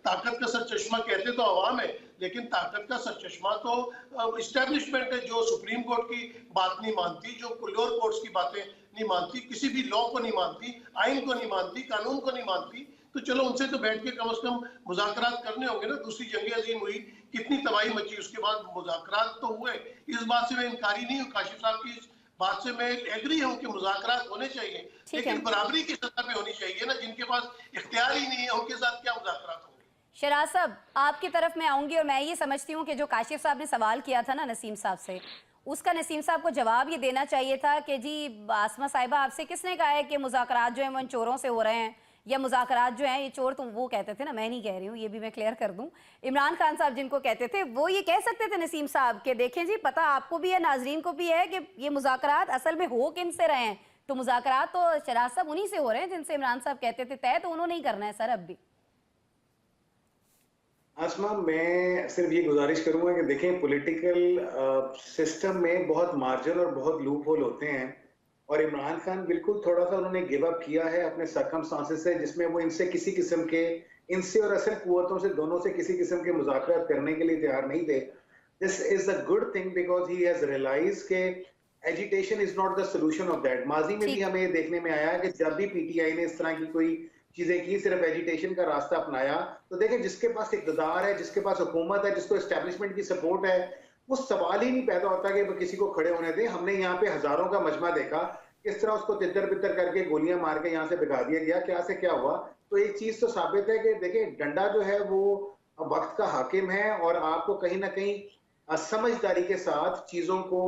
Speaker 4: ताकत का सर चश्मा कहते तो अवाम है, लेकिन ताकत का सर चश्मा तो इस्टेब्लिशमेंट है, जो सुप्रीम कोर्ट की बात नहीं मानती, जो लोअर कोर्ट्स की बातें नहीं मानती, किसी भी लॉ को नहीं मानती, आइन को नहीं मानती, कानून को नहीं मानती। तो चलो उनसे तो बैठ के कम से कम मुज़ाकरात करने होंगे ना। दूसरी जंग अजीम हुई, कितनी तबाही मची, उसके बाद मुज़ाकरात तो हुए। इस बात से मैं इनकारी नहीं हूँ, काशिफ साहब की इस बात से मैं एग्री हूँ कि मुज़ाकरात होने चाहिए, लेकिन बराबरी की सतह पे होनी चाहिए ना। जिनके पास इख्तियार ही नहीं है, उनके साथ क्या मुज़ाकरात होंगे?
Speaker 1: शराज साहब, आपकी तरफ मैं आऊंगी, और मैं ये समझती हूँ कि जो काशिफ साहब ने सवाल किया था ना नसीम साहब से, उसका नसीम साहब को जवाब ये देना चाहिए था कि जी आसमा साहिबा, आपसे किसने कहा है कि मुज़ाकरात जो है वो इन चोरों से हो रहे हैं या मुज़ाकरात जो हैं, ये चोर तो वो कहते थे ना, मैं नहीं कह रही हूँ, ये भी मैं क्लियर कर दूं। इमरान खान साहब जिनको कहते थे वो ये कह सकते थे नसीम साहब के देखें जी, पता आपको भी है, नाजरीन को भी है कि ये मुज़ाकरात असल में हो किन से रहे हैं। तो मुज़ाकरात तो शराज साहब उन्हीं से हो रहे हैं जिनसे इमरान साहब कहते थे तय तो उन्होंने ही करना है सर अब भी।
Speaker 3: आसमा, मैं सिर्फ ये गुजारिश करूंगा कि देखें, पॉलिटिकल सिस्टम में बहुत मार्जिन और बहुत लूप होल होते हैं, और इमरान खान बिल्कुल थोड़ा सा उन्होंने गिव अप किया है अपने सर्कमस्टांसेस से, जिसमें वो इनसे किसी किस्म के, इनसे और असल कुव्वतों से, दोनों से किसी किस्म के मुज़ाकरात करने के लिए तैयार नहीं थे। This is a good thing because he has realise के agitation is not the solution of that. माजी में भी हमें देखने में आया है कि जब भी पीटीआई ने इस तरह की कोई चीजें की, सिर्फ एजिटेशन का रास्ता अपनाया, तो देखें जिसके पास इक़्तिदार है, जिसके पास हुकूमत है, जिसको एस्टेब्लिशमेंट की सपोर्ट है, वो सवाल ही नहीं पैदा होता कि किसी को खड़े होने दें। हमने यहाँ पे हजारों का मजमा देखा, किस तरह उसको तितर बितर करके गोलियां मार के यहाँ से भिगा दिया गया, क्या से क्या हुआ। तो एक चीज तो साबित है कि देखिए, डंडा जो है वो वक्त का हाकिम है, और आपको कहीं ना कहीं समझदारी के साथ चीजों को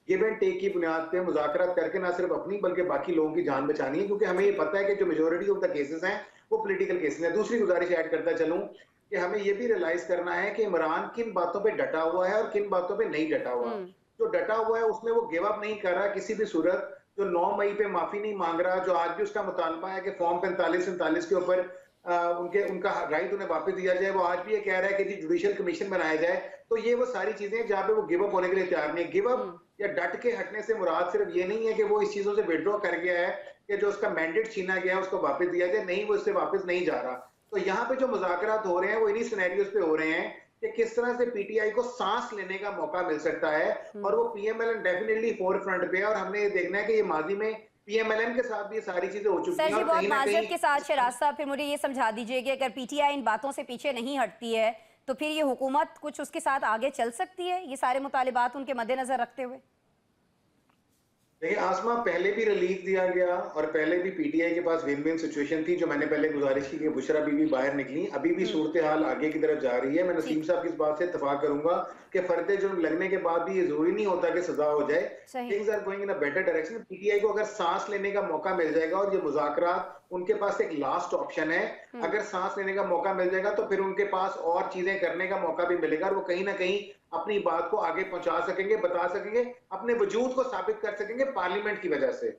Speaker 3: गिव एंड टेक की बुनियाद पे मुज़ाकरात करके ना सिर्फ अपनी बल्कि बाकी लोगों की जान बचानी है, क्योंकि हमें ये पता है कि जो मेजोरिटी ऑफ द केसेस हैं वो पॉलिटिकल केसेस हैं। दूसरी गुजारिश ऐड करता चलूं कि हमें ये भी रियलाइज करना है कि इमरान किन बातों पे डटा हुआ है और किन बातों पे नहीं डटा हुआ। जो डटा हुआ है उसमें वो गिव अप नहीं कर रहा किसी भी सूरत, जो 9 मई पे माफी नहीं मांग रहा, जो आज भी उसका मुतालबा है कि फॉर्म 45-47 के ऊपर उनका राइट उन्हें वापस दिया जाए, वो आज भी ये कह रहा है कि जी जुडिशियल कमीशन बनाया जाए। तो ये वो सारी चीजें हैं जहाँ पे वो गिव अप होने के लिए तैयार नहीं है। गिव अप या डट के हटने से मुराद सिर्फ ये नहीं है कि वो इस चीजों से विड्रॉ कर गया है कि जो उसका मैंडेट छीना गया है उसको वापस दिया जाए, नहीं, वो इससे वापस नहीं जा रहा। तो यहाँ पे जो मुज़ाकरात हो रहे हैं वो इन्हीं सिनेरियोज पे हो रहे हैं कि किस तरह से पीटीआई को सांस लेने का मौका मिल सकता है, और वो पीएमएलएन डेफिनेटली फोर फ्रंट पे है। और हमने ये देखना है कि ये माजी में पीएमएलएन के साथ भी ये सारी चीजें हो चुकी हैं।
Speaker 1: सर जी, बहुत माजरत के साथ शराज साहब, फिर मुझे ये समझा दीजिए कि अगर पीटीआई इन बातों से पीछे नहीं हटती है तो फिर ये हुकूमत कुछ उसके साथ आगे चल सकती है, ये सारे मुतालिबात उनके मद्देनजर रखते हुए?
Speaker 3: देखिए आसमा, पहले भी रिलीफ दिया गया और पहले भी पीटीआई के पास विन विन सिचुएशन थी, जो मैंने पहले गुजारिश की कि बुशरा बीबी बाहर निकली। अभी भी सूरत हाल आगे की तरफ जा रही है। मैं नसीम साहब की इस बात से इत्तेफाक करूंगा कि फर्द जुर्म लगने के बाद भी ये जरूरी नहीं होता कि सजा हो जाए। Things are going in a better direction. PTI को अगर सांस लेने का मौका मिल जाएगा, और ये मुज़ाकरात उनके पास एक लास्ट ऑप्शन है, अगर सांस लेने का मौका मिल जाएगा तो फिर उनके पास और चीजें करने का मौका भी मिलेगा, और वो कहीं ना कहीं अपनी बात को आगे पहुंचा सकेंगे, बता सकेंगे, अपने वजूद को साबित कर सकेंगे पार्लियामेंट की वजह से।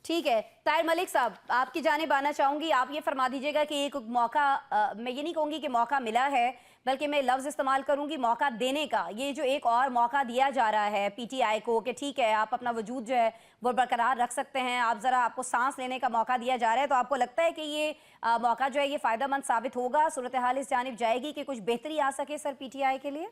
Speaker 1: ठीक है, ताहिर मलिक साहब, आपकी जानिब आना चाहूंगी। आप ये फरमा दीजिएगा कि एक मौका, मैं ये नहीं कहूंगी कि मौका मिला है, बल्कि मैं लफ्ज़ इस्तेमाल करूंगी मौका देने का। ये जो एक और मौका दिया जा रहा है पीटीआई को कि ठीक है, आप अपना वजूद जो है वो बरकरार रख सकते हैं, आप ज़रा, आपको सांस लेने का मौका दिया जा रहा है, तो आपको लगता है कि ये मौका जो है ये फ़ायदेमंद साबित होगा, सूरत हाल इस जानिब जाएगी कि कुछ बेहतरी आ सके सर पीटीआई के लिए?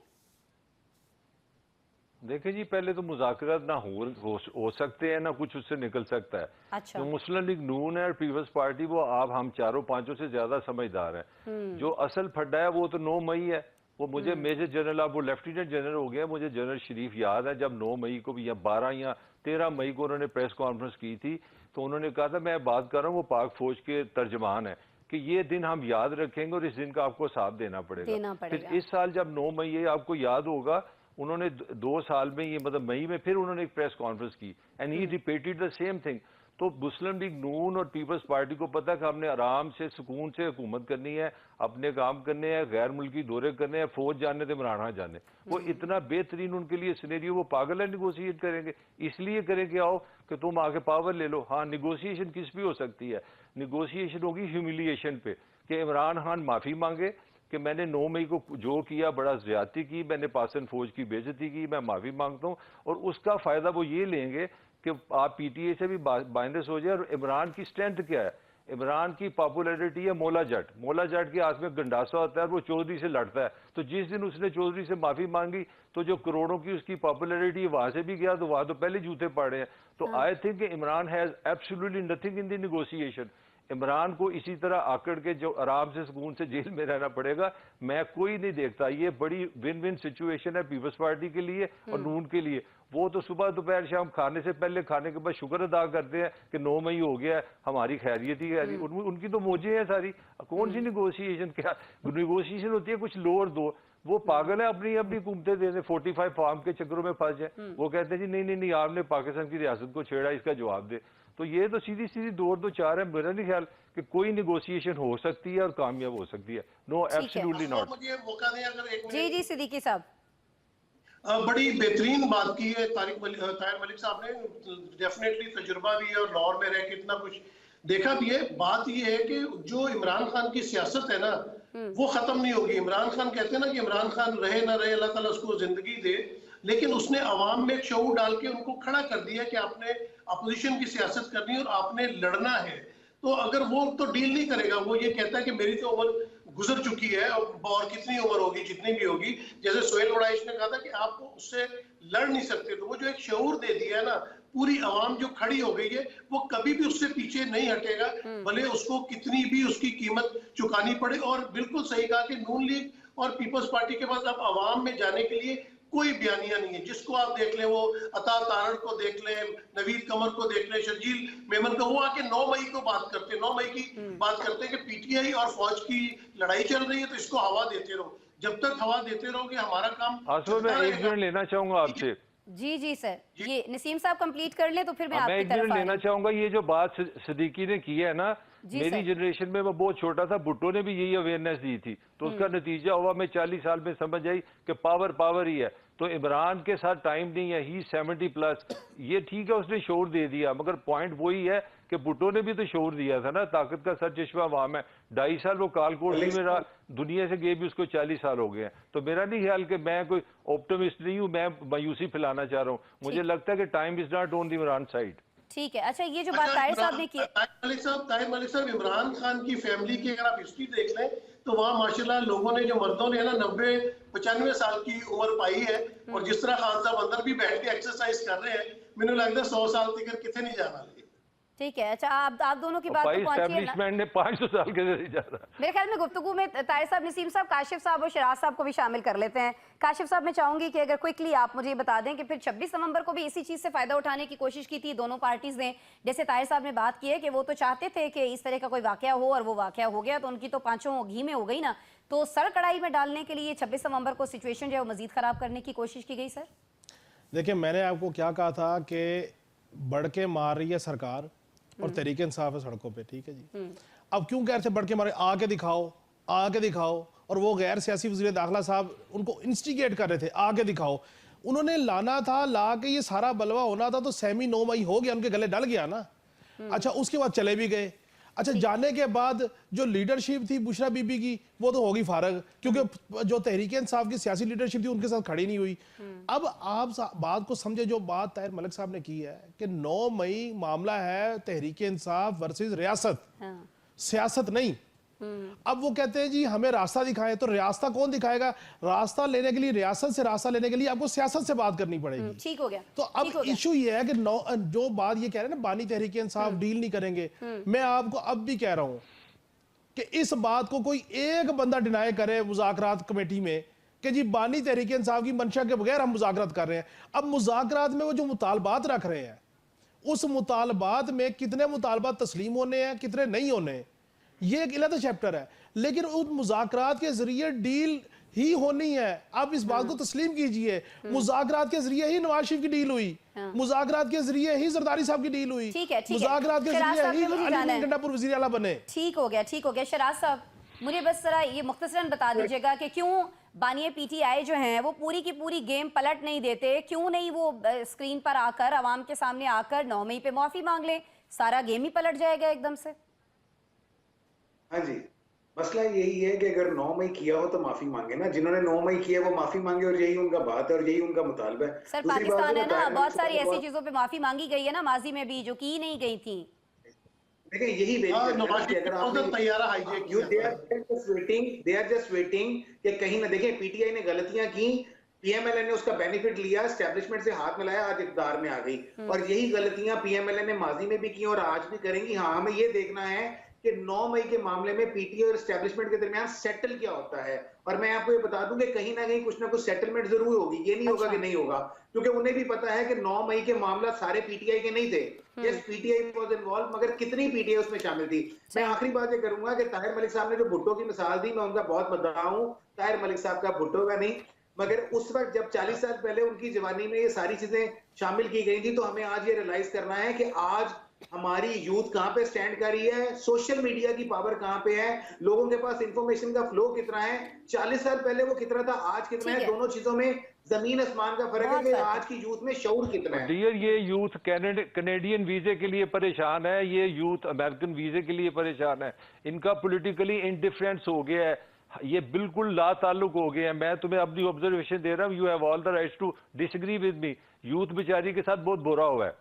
Speaker 5: देखिए जी, पहले तो मुज़ाकरात ना हो सकते हैं, ना कुछ उससे निकल सकता है।
Speaker 1: अच्छा।
Speaker 5: तो मुस्लिम लीग नून है और पीपल्स पार्टी, वो आप हम चारों पांचों से ज्यादा समझदार हैं। जो असल फड्डा है वो तो 9 मई है। वो मुझे मेजर जनरल, अब वो लेफ्टिनेंट जनरल हो गया, मुझे जनरल शरीफ याद है जब 9 मई को भी, या 12 या 13 मई को उन्होंने प्रेस कॉन्फ्रेंस की थी, तो उन्होंने कहा था, मैं बात कर रहा हूँ, वो पाक फौज के तर्जमान है, कि ये दिन हम याद रखेंगे और इस दिन का आपको साथ देना पड़ेगा। फिर इस साल जब 9 मई है, आपको याद होगा, उन्होंने 2 साल में, ये मतलब मई में फिर उन्होंने एक प्रेस कॉन्फ्रेंस की, and he repeated the same thing. तो मुस्लिम लीग नून और पीपल्स पार्टी को पता है कि हमने आराम से सुकून से हुकूमत करनी है, अपने काम करने हैं, गैर मुल्की दौरे करने हैं, फौज जाने थे, इमरान जाने। वो इतना बेहतरीन उनके लिए सिनेरियो, वो पागल है निगोशिएट करेंगे, इसलिए करेंगे आओ कि तुम आके पावर ले लो। हाँ, निगोशिएशन किस भी हो सकती है, निगोशिएशन होगी ह्यूमिलिएशन पे, कि इमरान खान माफी मांगे कि मैंने 9 मई को जो किया बड़ा ज्यादती की, मैंने पाकिस्तान फौज की बेइज्जती की, मैं माफी मांगता हूँ, और उसका फायदा वो ये लेंगे कि आप पीटीए से भी बाइंडर्स हो जाए। और इमरान की स्ट्रेंथ क्या है, इमरान की पॉपुलैरिटी है मौला जट के हाथ में गंडासा होता है, वो चौधरी से लड़ता है। तो जिस दिन उसने चौधरी से माफी मांगी तो जो करोड़ों की उसकी पॉपुलैरिटी वहां से भी गया, तो वहां तो पहले जूते पड़े हैं। तो I think Imran has absolutely nothing in the negotiation. Imran को इसी तरह आकड़ के जो आराम से सुकून से जेल में रहना पड़ेगा, मैं कोई नहीं देखता। ये बड़ी विन विन सिचुएशन है पीपल्स पार्टी के लिए और नून के लिए। वो तो सुबह दोपहर शाम खाने से पहले, खाने के बाद शुक्र अदा करते हैं कि 9 मई हो गया है, हमारी खैरियत ही है। उनकी तो मौजें हैं सारी, कौन सी निगोशिएशन, क्या निगोशिएशन होती है, कुछ लो और दो। वो पागल है, अपनी अपनी हुकूमतें दे दे, 45 फार्म के चक्करों में फंस जाए। वो कहते हैं जी नहीं नहीं नहीं, आपने पाकिस्तान की रियासत को छेड़ा, इसका जवाब दे। तो ये तो सीधी सीधी 2-2-4 है। मेरा नहीं ख्याल कि कोई निगोशिएशन हो सकती है और कामयाब हो सकती है। No, absolutely not.
Speaker 4: मुझे मौका दें अगर एक
Speaker 1: जी जी सिद्दीकी साहब।
Speaker 4: बड़ी बेहतरीन बात की है ताहिर मलिक साहब ने। डेफिनेटली तजुर्बा भी है और लाहौर में रह के इतना कुछ देखा भी है। बात ये है कि जो इमरान खान की सियासत है ना, वो खत्म नहीं होगी। इमरान खान कहते हैं ना कि इमरान खान रहे ना रहे, अल्लाह ताला उसको जिंदगी दे, लेकिन उसने अवाम में एक शऊर डाल के उनको खड़ा कर दिया कि आपने अपोजिशन की सियासत करनी है और आपने लड़ना है। तो अगर वो तो डील नहीं करेगा, वो ये कहता है कि मेरी तो उम्र गुजर चुकी है और कितनी उम्र होगी, जितनी भी होगी, जैसे सोहेल वड़ाइश ने कहा था कि आप उससे लड़ नहीं सकते। तो वो जो एक शऊर दे दिया है ना, पूरी आवाम जो खड़ी हो गई है, वो कभी भी उससे पीछे नहीं हटेगा, भले उसको कितनी भी उसकी कीमत चुकानी पड़े। और बिल्कुल सही कहा कि नून लीग और पीपल्स पार्टी के पास अब आवाम में जाने के लिए कोई बयानिया नहीं है। जिसको आप देख लें, वो अता तारड़ को देख लें, नवीद कमर को देख लें, शर्जील मेमन को, वो आके 9 मई को बात करते हैं, 9 मई की बात करते हैं कि पीटीआई और फौज की लड़ाई चल रही है, तो इसको हवा देते रहो। जब तक हवा देते रहोगे हमारा काम
Speaker 5: आसमा, मैं एक मिनट लेना चाहूंगा आपसे।
Speaker 1: जी जी सर, ये नसीम साहब कंप्लीट कर ले तो फिर मैं
Speaker 5: मैं
Speaker 1: आपकी
Speaker 5: एक
Speaker 1: तरफ
Speaker 5: मिनट
Speaker 1: आ
Speaker 5: लेना
Speaker 1: रही
Speaker 5: चाहूंगा। ये जो बात सिद्दीकी ने की है ना,
Speaker 1: जी
Speaker 5: मेरी
Speaker 1: सर।
Speaker 5: जनरेशन में मैं बहुत छोटा था, भुट्टो ने भी यही अवेयरनेस दी थी, तो उसका नतीजा हुआ मैं 40 साल में समझ आई कि पावर पावर ही है। तो इमरान के साथ टाइम नहीं है, ही 70+। ये ठीक है, उसने शोर दे दिया, मगर पॉइंट वही है कि भुट्टो ने भी तो शोर दिया था ना। ताकत का सर चश्मा अवाम है। 2.5 साल वो कालकोठी में रहा, दुनिया से गए भी उसको 40 साल हो गए हैं। तो मेरा नहीं ख्याल कि मैं कोई ऑप्टिमिस्ट नहीं हूँ, मैं मायूसी फैलाना चाह रहा हूँ। मुझे लगता है कि time is not on the Imran side.
Speaker 1: ठीक है। अच्छा, ये जो बात ताहिर साहब ने की,
Speaker 4: ताहिर मलिक साहब, इमरान खान की फैमिली की अगर आप हिस्ट्री देख लें तो वहाँ माशाल्लाह लोगों ने, जो मर्दों ने ना 90-95 साल की उम्र पाई है, और जिस तरह खान साहब अंदर भी बैठ के एक्सरसाइज कर रहे हैं, मैंने लगता है 100 साल तक कितने नहीं जाना।
Speaker 1: ठीक है। अच्छा, आप दोनों की बात तो पहुंची है ना।
Speaker 5: एस्टैब्लिशमेंट ने 500 साल के नहीं जा रहा।
Speaker 1: मेरे ख्याल में गुफ्तगू में ताहिर साहब, नसीम साहब, काशिफ साहब और शराज साहब को भी शामिल कर लेते हैं। काशिफ साहब, मैं चाहूंगी कि अगर क्विकली आप मुझे बता दें कि फिर 26 नवंबर को भी इसी चीज़ से फ़ायदा उठाने की कोशिश की थी दोनों पार्टीज़ ने। जैसे ताहिर साहब ने बात की है कि वो तो चाहते थे कि इस तरह का कोई वाक़या हो, और वो वाक़या हो गया, तो उनकी तो पाँचों घी में हो गई ना। तो सर कढ़ाई में डालने के लिए 26 नवंबर को सिचुएशन जो है वो मज़ीद ख़राब करने की कोशिश की गई। सर
Speaker 2: देखिए, मैंने आपको क्या कहा था कि बढ़ के मार रही है सरकार और तहरीक इंसाफ है सड़कों पे, ठीक है जी। अब क्यों कह रहे थे बढ़ के मारे, आके दिखाओ, आके दिखाओ। और वो गैर सियासी वज़ीर दाखिला साहब उनको इंस्टिगेट कर रहे थे, आके दिखाओ। उन्होंने लाना था, ला के ये सारा बलवा होना था, तो सेमी 9 मई हो गया, उनके गले डल गया ना। अच्छा, उसके बाद चले भी गए। अच्छा, जाने के बाद जो लीडरशिप थी बुशरा बीबी की, वो तो होगी फारग, क्योंकि जो तहरीक इंसाफ की सियासी लीडरशिप थी उनके साथ खड़ी नहीं हुई। अब आप बात को समझे, जो बात ताहिर मलिक साहब ने की है कि 9 मई मामला है तहरीक इंसाफ वर्सेस रियासत, सियासत नहीं। अब वो कहते हैं जी हमें रास्ता दिखाएं, तो रास्ता कौन दिखाएगा? रास्ता लेने के लिए, रियासत से रास्ता लेने के लिए आपको सियासत से बात करनी पड़ेगी।
Speaker 1: ठीक हो गया।
Speaker 2: तो अब इशू ये है कि जो बात ये कह रहे हैं ना, बानी तहरीक इंसाफ डील नहीं करेंगे, मैं आपको अब भी कह रहा हूं कि इस बात को कोई एक बंदा डिनाई करे मुज़ाकरात कमेटी में कि जी बानी तहरीक इंसाफ की मंशा के बगैर हम मुज़ाकरात कर रहे हैं। अब मुज़ाकरात में वो जो मुतालबात रख रहे हैं, उस मुतालबात में कितने मुतालबात तस्लीम होने हैं, कितने नहीं होने, ये एक अलग चैप्टर है। लेकिन उन मुज़ाकरात के जरिए डील ही होनी है। आप इस बात को तस्लीम कीजिए, मुज़ाकरात के जरिए ही नवाज शरीफ की डील हुई, मुज़ाकरात के जरिए ही जरदारी साहब की डील हुई, मुज़ाकरात के जरिए ही अली गंडापुर वज़ीर आला बने।
Speaker 1: ठीक हो गया, ठीक हो गया। शराज साहब, मुझे बस जरा ये मुख्तसरन बता दीजिएगा कि क्यों बानिए पीटीआई जो हैं वो पूरी की पूरी गेम पलट नहीं देते, क्यों नहीं वो स्क्रीन पर आकर, आवाम के सामने आकर 9 मई पे माफी मांग ले, सारा गेम ही पलट जाएगा एकदम से।
Speaker 3: हाँ जी, मसला यही है कि अगर 9 मई किया हो तो माफी मांगे ना। जिन्होंने 9 मई किया वो माफी मांगे, और यही उनका बात है और यही उनका मुतालबा है।
Speaker 1: सर, पाकिस्तान है ना, बहुत सारी ऐसी चीजों पे माफी मांगी गई है ना माजी में भी, जो की नहीं गई थी।
Speaker 3: देखिए, यही वेटिंग कि कहीं ना, देखिए पीटीआई ने गलतियां की, पीएमएलएन ने उसका बेनिफिट लिया, एस्टेब्लिशमेंट से हाथ मिलाया, आज इक़्तिदार में आ गई। और यही गलतियां पीएमएलएन ने माजी में भी की और आज भी करेंगी। हाँ, हमें ये देखना है कि 9 मई के मामले में पीटीआई और एस्टेब्लिशमेंट के दरमियान सेटल क्या होता है। और मैं आपको ये बता दूं कि कहीं ना कहीं कुछ ना कुछ सेटलमेंट जरूर होगी, ये नहीं होगा कि नहीं होगा, क्योंकि उन्हें भी पता है कि 9 मई के मामला सारे पीटीआई के नहीं थे। यस, पीटीआई वाज इन्वॉल्व, मगर कितनी पीटीआई उसमें शामिल थी। मैं आखिरी बात ये करूंगा कि ताहिर मलिक साहब ने जो भुट्टो की मिसाल दी, मैं उनका बहुत मददाह हूं, ताहिर मलिक साहब का भुट्टो का नहीं, मगर उस वक्त जब 40 साल पहले उनकी जवानी में ये सारी चीजें शामिल की गई थी, तो हमें आज ये रियलाइज करना है कि आज हमारी यूथ कहां पे स्टैंड कर रही है, सोशल मीडिया की पावर कहां पे है, लोगों के पास इंफॉर्मेशन का फ्लो कितना है। 40 साल पहले वो कितना था, आज कितना है, दोनों चीजों में जमीन आसमान का फर्क है कि आज की यूथ में शऊर कितना है।
Speaker 5: डियर, ये यूथ कैनेडियन वीजे के लिए परेशान है, ये यूथ अमेरिकन वीजे के लिए परेशान है, इनका पॉलिटिकली इंडिफरेंस हो गया है, ये बिल्कुल ला ताल्लुक हो गए हैं। मैं तुम्हें अपनी ऑब्जर्वेशन दे रहा हूँ, you have all the rights to disagree with me. Youth बेचारी के साथ बहुत बुरा हुआ है।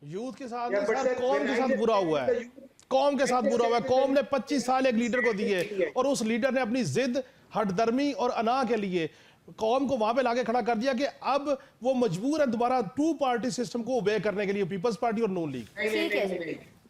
Speaker 2: यूथ के साथ नहीं सर, कौम के साथ बुरा हुआ है, कौम के साथ बुरा हुआ है। कौम ने 25 साल एक लीडर को दिए और उस लीडर ने अपनी जिद, हटदर्मी और अना के लिए कौम को वहां पे लाके खड़ा कर दिया कि अब वो मजबूर है दोबारा 2 पार्टी सिस्टम को ओबे करने के लिए, पीपल्स पार्टी और नून लीग।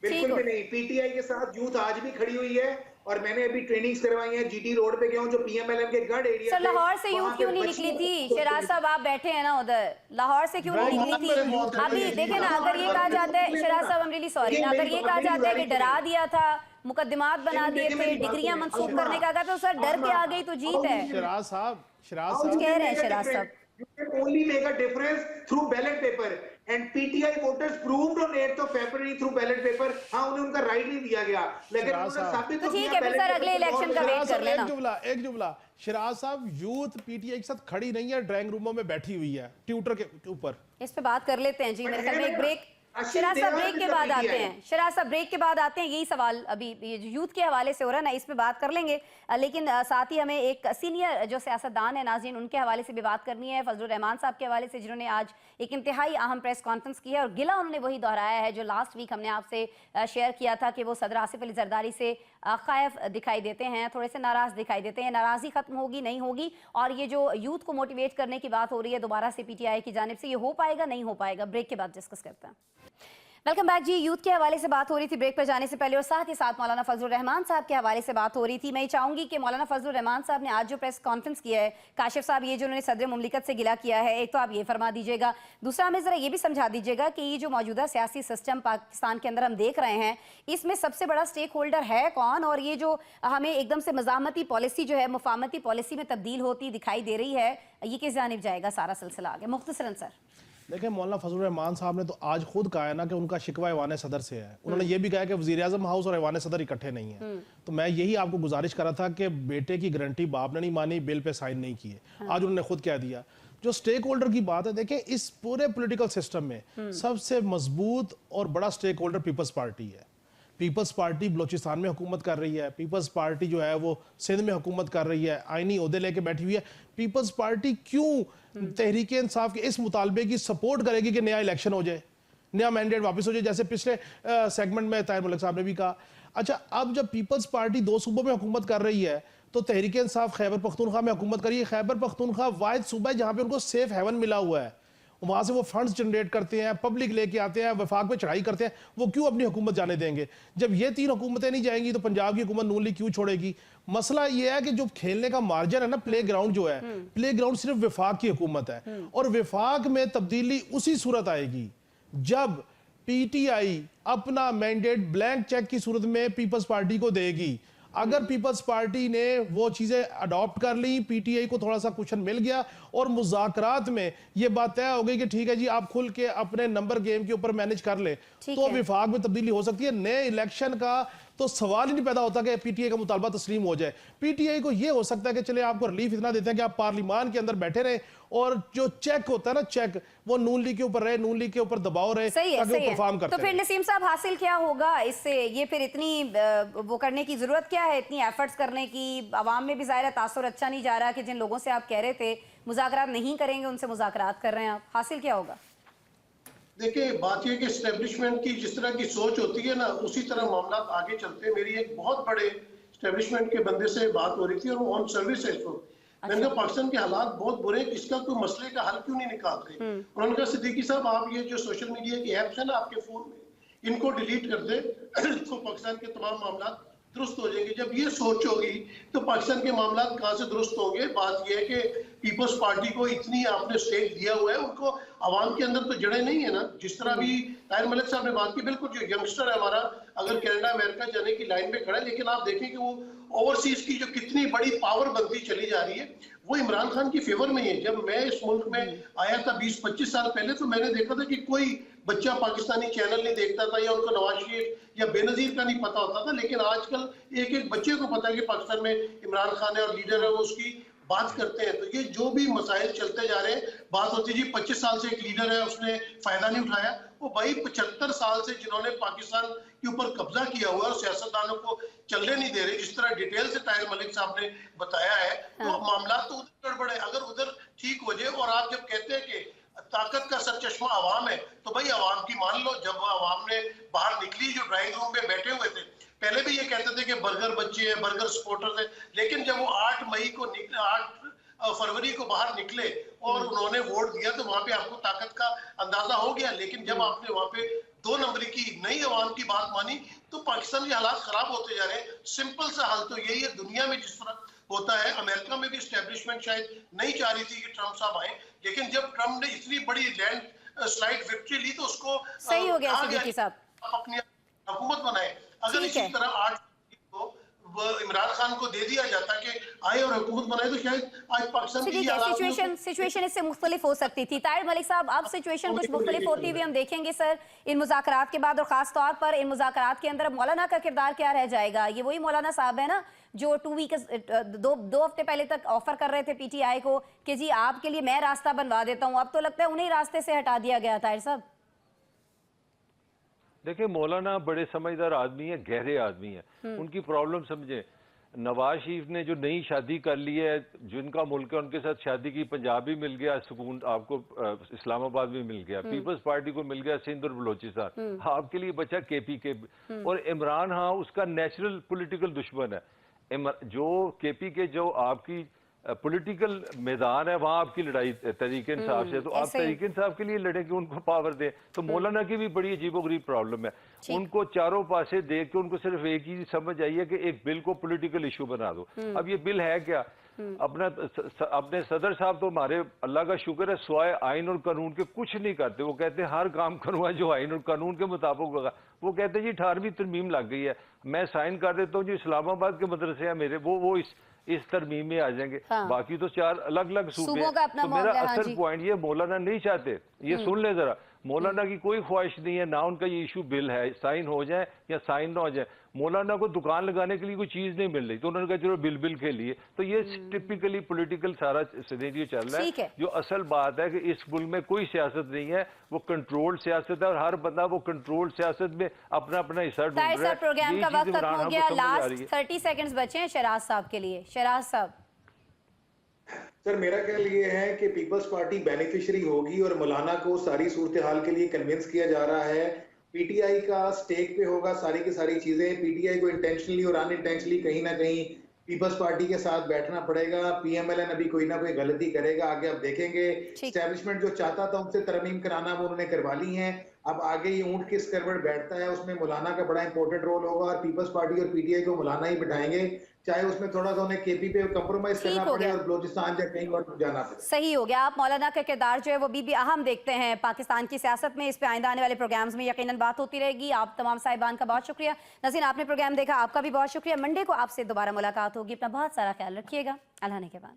Speaker 3: बिल्कुल भी नहीं। पीटीआई के साथ यूथ आज भी खड़ी हुई है और मैंने अभी ट्रेनिंग्स करवाई है, जीटी रोड पे गया हूं जो पीएमएलएम के गढ़ एरिया।
Speaker 1: सर लाहौर से यूथ क्यों नहीं निकली थी? शराज साहब आप बैठे हैं ना उधर, लाहौर से क्यों नहीं निकली थी? अभी देखे ना, अगर ये कहा जाता है, शराज साहब आई एम रियली सॉरी, अगर ये कहा जाता है कि डरा दिया था, मुकदमात बना दिए थे, डिग्रियां मंसूख करने का, तो सर डर के आ गई तो जीत है।
Speaker 2: शराज साहब
Speaker 1: कह रहे हैं शराज साहब,
Speaker 3: You can only make a difference through ballot paper and PTI voters proved on 8th of February through ballot paper। हाँ, उन्हें उनका राइट नहीं दिया गया, लेकिन उन्होंने साबित
Speaker 1: तो ठीक है फिर सर अगले इलेक्शन का वेट कर लेना।
Speaker 2: एक जुमला शराज साहब, यूथ पीटीआई के साथ खड़ी नहीं है, ड्राइंग रूमों में बैठी हुई है ट्विटर के ऊपर।
Speaker 1: इस पे बात कर लेते हैं जी, मेरे ख्याल में एक ब्रेक, शराज साहब ब्रेक के बाद आते हैं, शराज साहब ब्रेक के बाद आते हैं। यही सवाल अभी यूथ के हवाले से हो रहा है ना, इस पे बात कर लेंगे, लेकिन साथ ही हमें एक सीनियर जो सियासतदान है नाज़रीन, उनके हवाले से भी बात करनी है, फजलुर रहमान साहब के हवाले से, जिन्होंने आज एक इंतहाई अहम प्रेस कॉन्फ्रेंस की है और गिला उन्होंने वही दोहराया है जो लास्ट वीक हमने आपसे शेयर किया था कि वो सदर आसिफ अली जरदारी से खायफ दिखाई देते हैं, थोड़े से नाराज दिखाई देते हैं। नाराज़गी खत्म होगी नहीं होगी, और ये जो यूथ को मोटिवेट करने की बात हो रही है दोबारा से पीटीआई की जानिब से, ये हो पाएगा नहीं हो पाएगा, ब्रेक के बाद डिस्कस करते हैं। वेलकम बैक जी। यूथ के हवाले से बात हो रही थी ब्रेक पर जाने से पहले, और साथ ही साथ मौलाना फजलुर रहमान साहब के हवाले से बात हो रही थी। मैं ये चाहूंगी कि मौलाना फजलुर रहमान साहब ने आज जो प्रेस कॉन्फ्रेंस किया है, काशिफ साहब ये जो उन्होंने सदर मुमलिकत से गिला किया है, एक तो आप ये फरमा दीजिएगा, दूसरा हमें ज़रा ये भी समझा दीजिएगा कि ये जो मौजूदा सियासी सिस्टम पाकिस्तान के अंदर हम देख रहे हैं, इसमें सबसे बड़ा स्टेक होल्डर है कौन, और ये जो हमें एकदम से मज़ामती पॉलिसी जो है मुफाहमती पॉलिसी में तब्दील होती दिखाई दे रही है, ये किस जानिब जाएगा सारा सिलसिला आगे? मुख्तसरन सर।
Speaker 2: देखिए, मौलाना फजलुर रहमान साहब ने तो आज खुद कहा है ना कि उनका शिकवा ऐवान सदर से है। उन्होंने ये भी कहा है कि वज़ीर-ए-आज़म हाउस और ऐवान सदर इकट्ठे नहीं है। तो मैं यही आपको गुजारिश कर रहा था कि बेटे की गारंटी बाप ने नहीं मानी, बिल पे साइन नहीं किए, आज उन्होंने खुद कह दिया। जो स्टेक होल्डर की बात है, देखिए इस पूरे पॉलिटिकल सिस्टम में सबसे मजबूत और बड़ा स्टेक होल्डर पीपल्स पार्टी है। पीपल्स पार्टी बलोचिस्तान में हुकूमत कर रही है, पीपल्स पार्टी जो है वो सिंध में हुकूमत कर रही है, आइनी ओहदे लेके बैठी हुई है। पीपल्स पार्टी क्यों तहरीक इंसाफ के इस मुतालबे की सपोर्ट करेगी कि नया इलेक्शन हो जाए, नया मैंडेट वापस हो जाए, जैसे पिछले सेगमेंट में ताहिर मलिक साहब ने भी कहा। अच्छा, अब जब पीपल्स पार्टी 2 सूबों में हुकूमत कर रही है, तो तहरीक इंसाफ खैबर पख्तूनख्वा में हुकूमत करी है। खैबर पख्तूनख्वा वाहिद सूबा है जहाँ पे उनको सेफ हेवन मिला हुआ है, वहां से वो फंड्स जनरेट करते हैं, पब्लिक लेके आते हैं, वफाक पे चढ़ाई करते हैं, वो क्यों अपनी हुकूमत जाने देंगे? जब ये 3 हुकूमतें नहीं जाएंगी तो पंजाब की हुकूमत नून लीग क्यों छोड़ेगी? मसला ये है कि जो खेलने का मार्जिन है ना, प्ले ग्राउंड जो है, प्ले ग्राउंड सिर्फ वफाक की हुकूमत है, और वफाक में तब्दीली उसी सूरत आएगी जब पीटीआई अपना मैंडेट ब्लैंक चेक की सूरत में पीपल्स पार्टी को देगी। अगर पीपल्स पार्टी ने वो चीजें अडॉप्ट कर ली, पीटीआई को थोड़ा सा कुशन मिल गया और मुज़ाकरात में ये बात तय हो गई कि ठीक है जी आप खुल के अपने नंबर गेम के ऊपर मैनेज कर ले, तो विफाक में तब्दीली हो सकती है। नए इलेक्शन का तो सवाल ही नहीं पैदा होता कि पीटीआई का मुतालबा तस्लीम हो जाए। पीटीआई को ये हो सकता है कि चले आपको रिलीफ इतना देते हैं कि आप पार्लिमान के अंदर बैठे रहे और जो चेक होता है ना, चेक वो नून लीग के ऊपर रहे, नून लीग के ऊपर दबाव रहे, ताकि वो परफॉर्म करते
Speaker 1: तो फिर नसीम साहब हासिल क्या होगा इससे? ये फिर इतनी वो करने की जरूरत क्या है, इतनी एफर्ट्स करने की? आवाम में भी ज़ाहिर तासुर अच्छा नहीं जा रहा कि जिन लोगों से आप कह रहे थे मुज़ाकरात नहीं करेंगे, उनसे मुज़ाकरात कर रहे हैं आप, हासिल क्या होगा?
Speaker 4: देखिए, बात यह कि एस्टेब्लिशमेंट की जिस तरह की सोच होती है ना, उसी तरह मामला आगे चलते हैं। मेरी एक बहुत बड़े एस्टेब्लिशमेंट के बंदे से बात हो रही थी और वो ऑन सर्विस है इस वक्त। मैंने कहा पाकिस्तान के हालात बहुत बुरे हैं, इसका कोई मसले का हल क्यों नहीं निकालते? उन्होंने कहा सिद्दीकी साहब, आप ये जो सोशल मीडिया की ऐप्स है ना आपके फोन में, इनको डिलीट कर दे तो पाकिस्तान के तमाम मामला दुरुस्त हो जाएंगे। जब ये सोच होगी तो पाकिस्तान के मामला कहाँ से दुरुस्त होंगे? बात यह है कि पीपल्स पार्टी को इतनी आपने स्टेक दिया हुआ है, उनको आवाम के अंदर तो जड़े नहीं है ना। जिस तरह भी ताहिर मलिक साहब ने बात की, बिल्कुल जो यंगस्टर है हमारा अगर कनाडा अमेरिका जाने की लाइन पे खड़ा है, लेकिन आप देखें कि वो ओवरसीज की जो कितनी बड़ी पावर बनती चली जा रही है वो इमरान खान की फेवर में ही है। जब मैं इस मुल्क में आया था 20-25 साल पहले, तो मैंने देखा था कि कोई बच्चा पाकिस्तानी चैनल नहीं देखता था या उनको नवाज शरीफ या बेनजीर का नहीं पता होता था, लेकिन आजकल एक एक बच्चे को पता है कि पाकिस्तान में इमरान खान है और लीडर है, वो उसकी बात करते हैं। तो ये जो भी मसाइल चलते जा रहे हैं, बात होती है जी 25 साल से एक लीडर है उसने फायदा नहीं उठाया। वो भाई 75 साल से जिन्होंने पाकिस्तान के ऊपर कब्जा किया हुआ और सियासतदानों को चलने नहीं दे रहे, जिस तरह डिटेल से ताहिर मलिक साहब ने बताया है, तो मामला तो उधर गड़बड़ है। अगर उधर ठीक हो जाए, और आप जब कहते हैं कि ताकत का सरचश्मा आवाम है, तो भाई आवाम की मान लो। जब आवाम ने बाहर निकली, जो ड्राइंग रूम में बैठे हुए थे, पहले भी ये कहते थे कि बर्गर बच्चे हैं, बर्गर सपोर्टर्स हैं, लेकिन जब वो 8 फरवरी को बाहर निकले और उन्होंने वोट दिया, तो वहां पे आपको ताकत का अंदाजा हो गया। लेकिन जब आपने वहां पे 2 नंबरी की नई आवाम की बात मानी, तो पाकिस्तान के हालात खराब होते जा रहे हैं। सिंपल सा हल तो यही है, दुनिया में जिस तरह होता है, अमेरिका में भी स्टैब्लिशमेंट शायद नहीं चाह रही थी कि ट्रंप साहब आए, लेकिन जब ट्रंप ने इतनी बड़ी लैंड स्लाइड विक्ट्री ली, तो उसको
Speaker 1: सही हो गया सिद्दीकी साहब,
Speaker 4: अपनी हुकूमत बनाए। अगर इसी तरह 8 को इमरान खान को दे दिया जाता कि आए और हुकूमत बनाए, तो शायद आज पाकिस्तान की
Speaker 1: सिचुएशन इससे मुख्तलिफ हो सकती थी। ताहिर मलिक साहब, अब सिचुएशन कुछ मुख्तलिफ होती हुई हम देखेंगे सर इन मुज़ाकरात के बाद, और खास तौर पर इन मुज़ाकरात के अंदर मौलाना का किरदार क्या रह जाएगा? ये वही मौलाना साहब है ना जो 2 हफ्ते पहले तक ऑफर कर रहे थे पीटीआई को कि जी आपके लिए मैं रास्ता बनवा देता हूँ। अब तो लगता है उन्हीं रास्ते से हटा दिया गया। ताहिर साहब
Speaker 5: देखिए, मौलाना बड़े समझदार आदमी है, गहरे आदमी है। उनकी प्रॉब्लम समझे। नवाज शरीफ ने जो नई शादी कर ली है, जिनका मुल्क है उनके साथ शादी की, पंजाब भी मिल गया सुकून आपको, इस्लामाबाद भी मिल गया, पीपल्स पार्टी को मिल गया सिंध और बलोचिस्तान, आपके लिए बचा केपी के। और इमरान हाँ उसका नेचुरल पॉलिटिकल दुश्मन है। जो केपी के जो आपकी पॉलिटिकल मैदान है, वहां आपकी लड़ाई तहरीक इंसाफ से, तो आप तहरीक इंसाफ के लिए लड़ेंगे, उनको पावर दें। तो मौलाना की भी बड़ी अजीबोगरीब प्रॉब्लम है। उनको चारों पासे देख के उनको सिर्फ एक ही समझ आई है कि एक बिल को पॉलिटिकल इशू बना दो। अब ये बिल है क्या? अपने सदर साहब तो हमारे अल्लाह का शुक्र है स्वाय आइन और कानून के कुछ नहीं करते। वो कहते हैं हर काम करूँगा जो आइन और कानून के मुताबिक होगा। वो कहते हैं जी 18वीं तरमीम लग गई है, मैं साइन कर देता हूँ, जो इस्लामाबाद के मदरसे हैं मेरे, वो इस तरमीम में आ जाएंगे। बाकी तो 4 अलग अलग सूबे हैं। तो मेरा असल पॉइंट ये, मौलाना नहीं चाहते, ये सुन ले जरा, मौलाना की कोई ख्वाहिश नहीं है, ना उनका ये इशू बिल है साइन हो जाए या साइन ना हो जाए। मौलाना को दुकान लगाने के लिए कोई चीज नहीं मिल रही, तो उन्होंने कहा चलो बिल के लिए। तो ये टिपिकली पॉलिटिकल सारा सिनेरियो चल रहा है। जो असल बात है कि इस मुल्क में कोई सियासत नहीं है, वो कंट्रोल सियासत है, और हर बंदा वो कंट्रोल सियासत में अपना अपना हिस्सा ढूंढ रहा है।
Speaker 1: प्रोग्राम का वक्त खत्म हो गया, लास्ट 30 सेकंड्स बचे हैं शहराज साहब के लिए। शहराज साहब
Speaker 3: सर, मेरा ख्याल ये है कि पीपल्स पार्टी बेनिफिशियरी होगी और मौलाना को सारी सूरत हाल के लिए कन्विंस किया जा रहा है। पीटीआई का स्टेक पे होगा सारी की सारी चीजें। पीटीआई को इंटेंशनली और अनइंटेंशनली कहीं ना कहीं पीपल्स पार्टी के साथ बैठना पड़ेगा। पीएमएलएन अभी कोई ना कोई गलती करेगा, आगे आप देखेंगे। एस्टैब्लिशमेंट जो चाहता था उनसे तरमीम कराना, वो उन्होंने करवा ली है। अब आगे ये ऊंट किस करवट बैठता है, उसमें मौलाना का बड़ा इंपॉर्टेंट रोल होगा, और पीपल्स पार्टी और पीटीआई को मौलाना ही बिठाएंगे, चाहे उसमें थोड़ा सा उन्हें केपी पे कंप्रोमाइज करना पड़े और बलोचिस्तान या कहीं और जाना पड़े।
Speaker 1: सही हो गया। आप मौलाना का किरदार जो है वो भी अहम देखते हैं पाकिस्तान की सियासत में। इस पे आइंदा आने वाले प्रोग्राम्स में यकीनन बात होती रहेगी। आप तमाम साहिबान का बहुत शुक्रिया। नज़ीर, आपने प्रोग्राम देखा, आपका भी बहुत शुक्रिया। मंडे को आपसे दोबारा मुलाकात होगी। अपना बहुत सारा ख्याल रखिएगा। अल्लाह ने के बाद।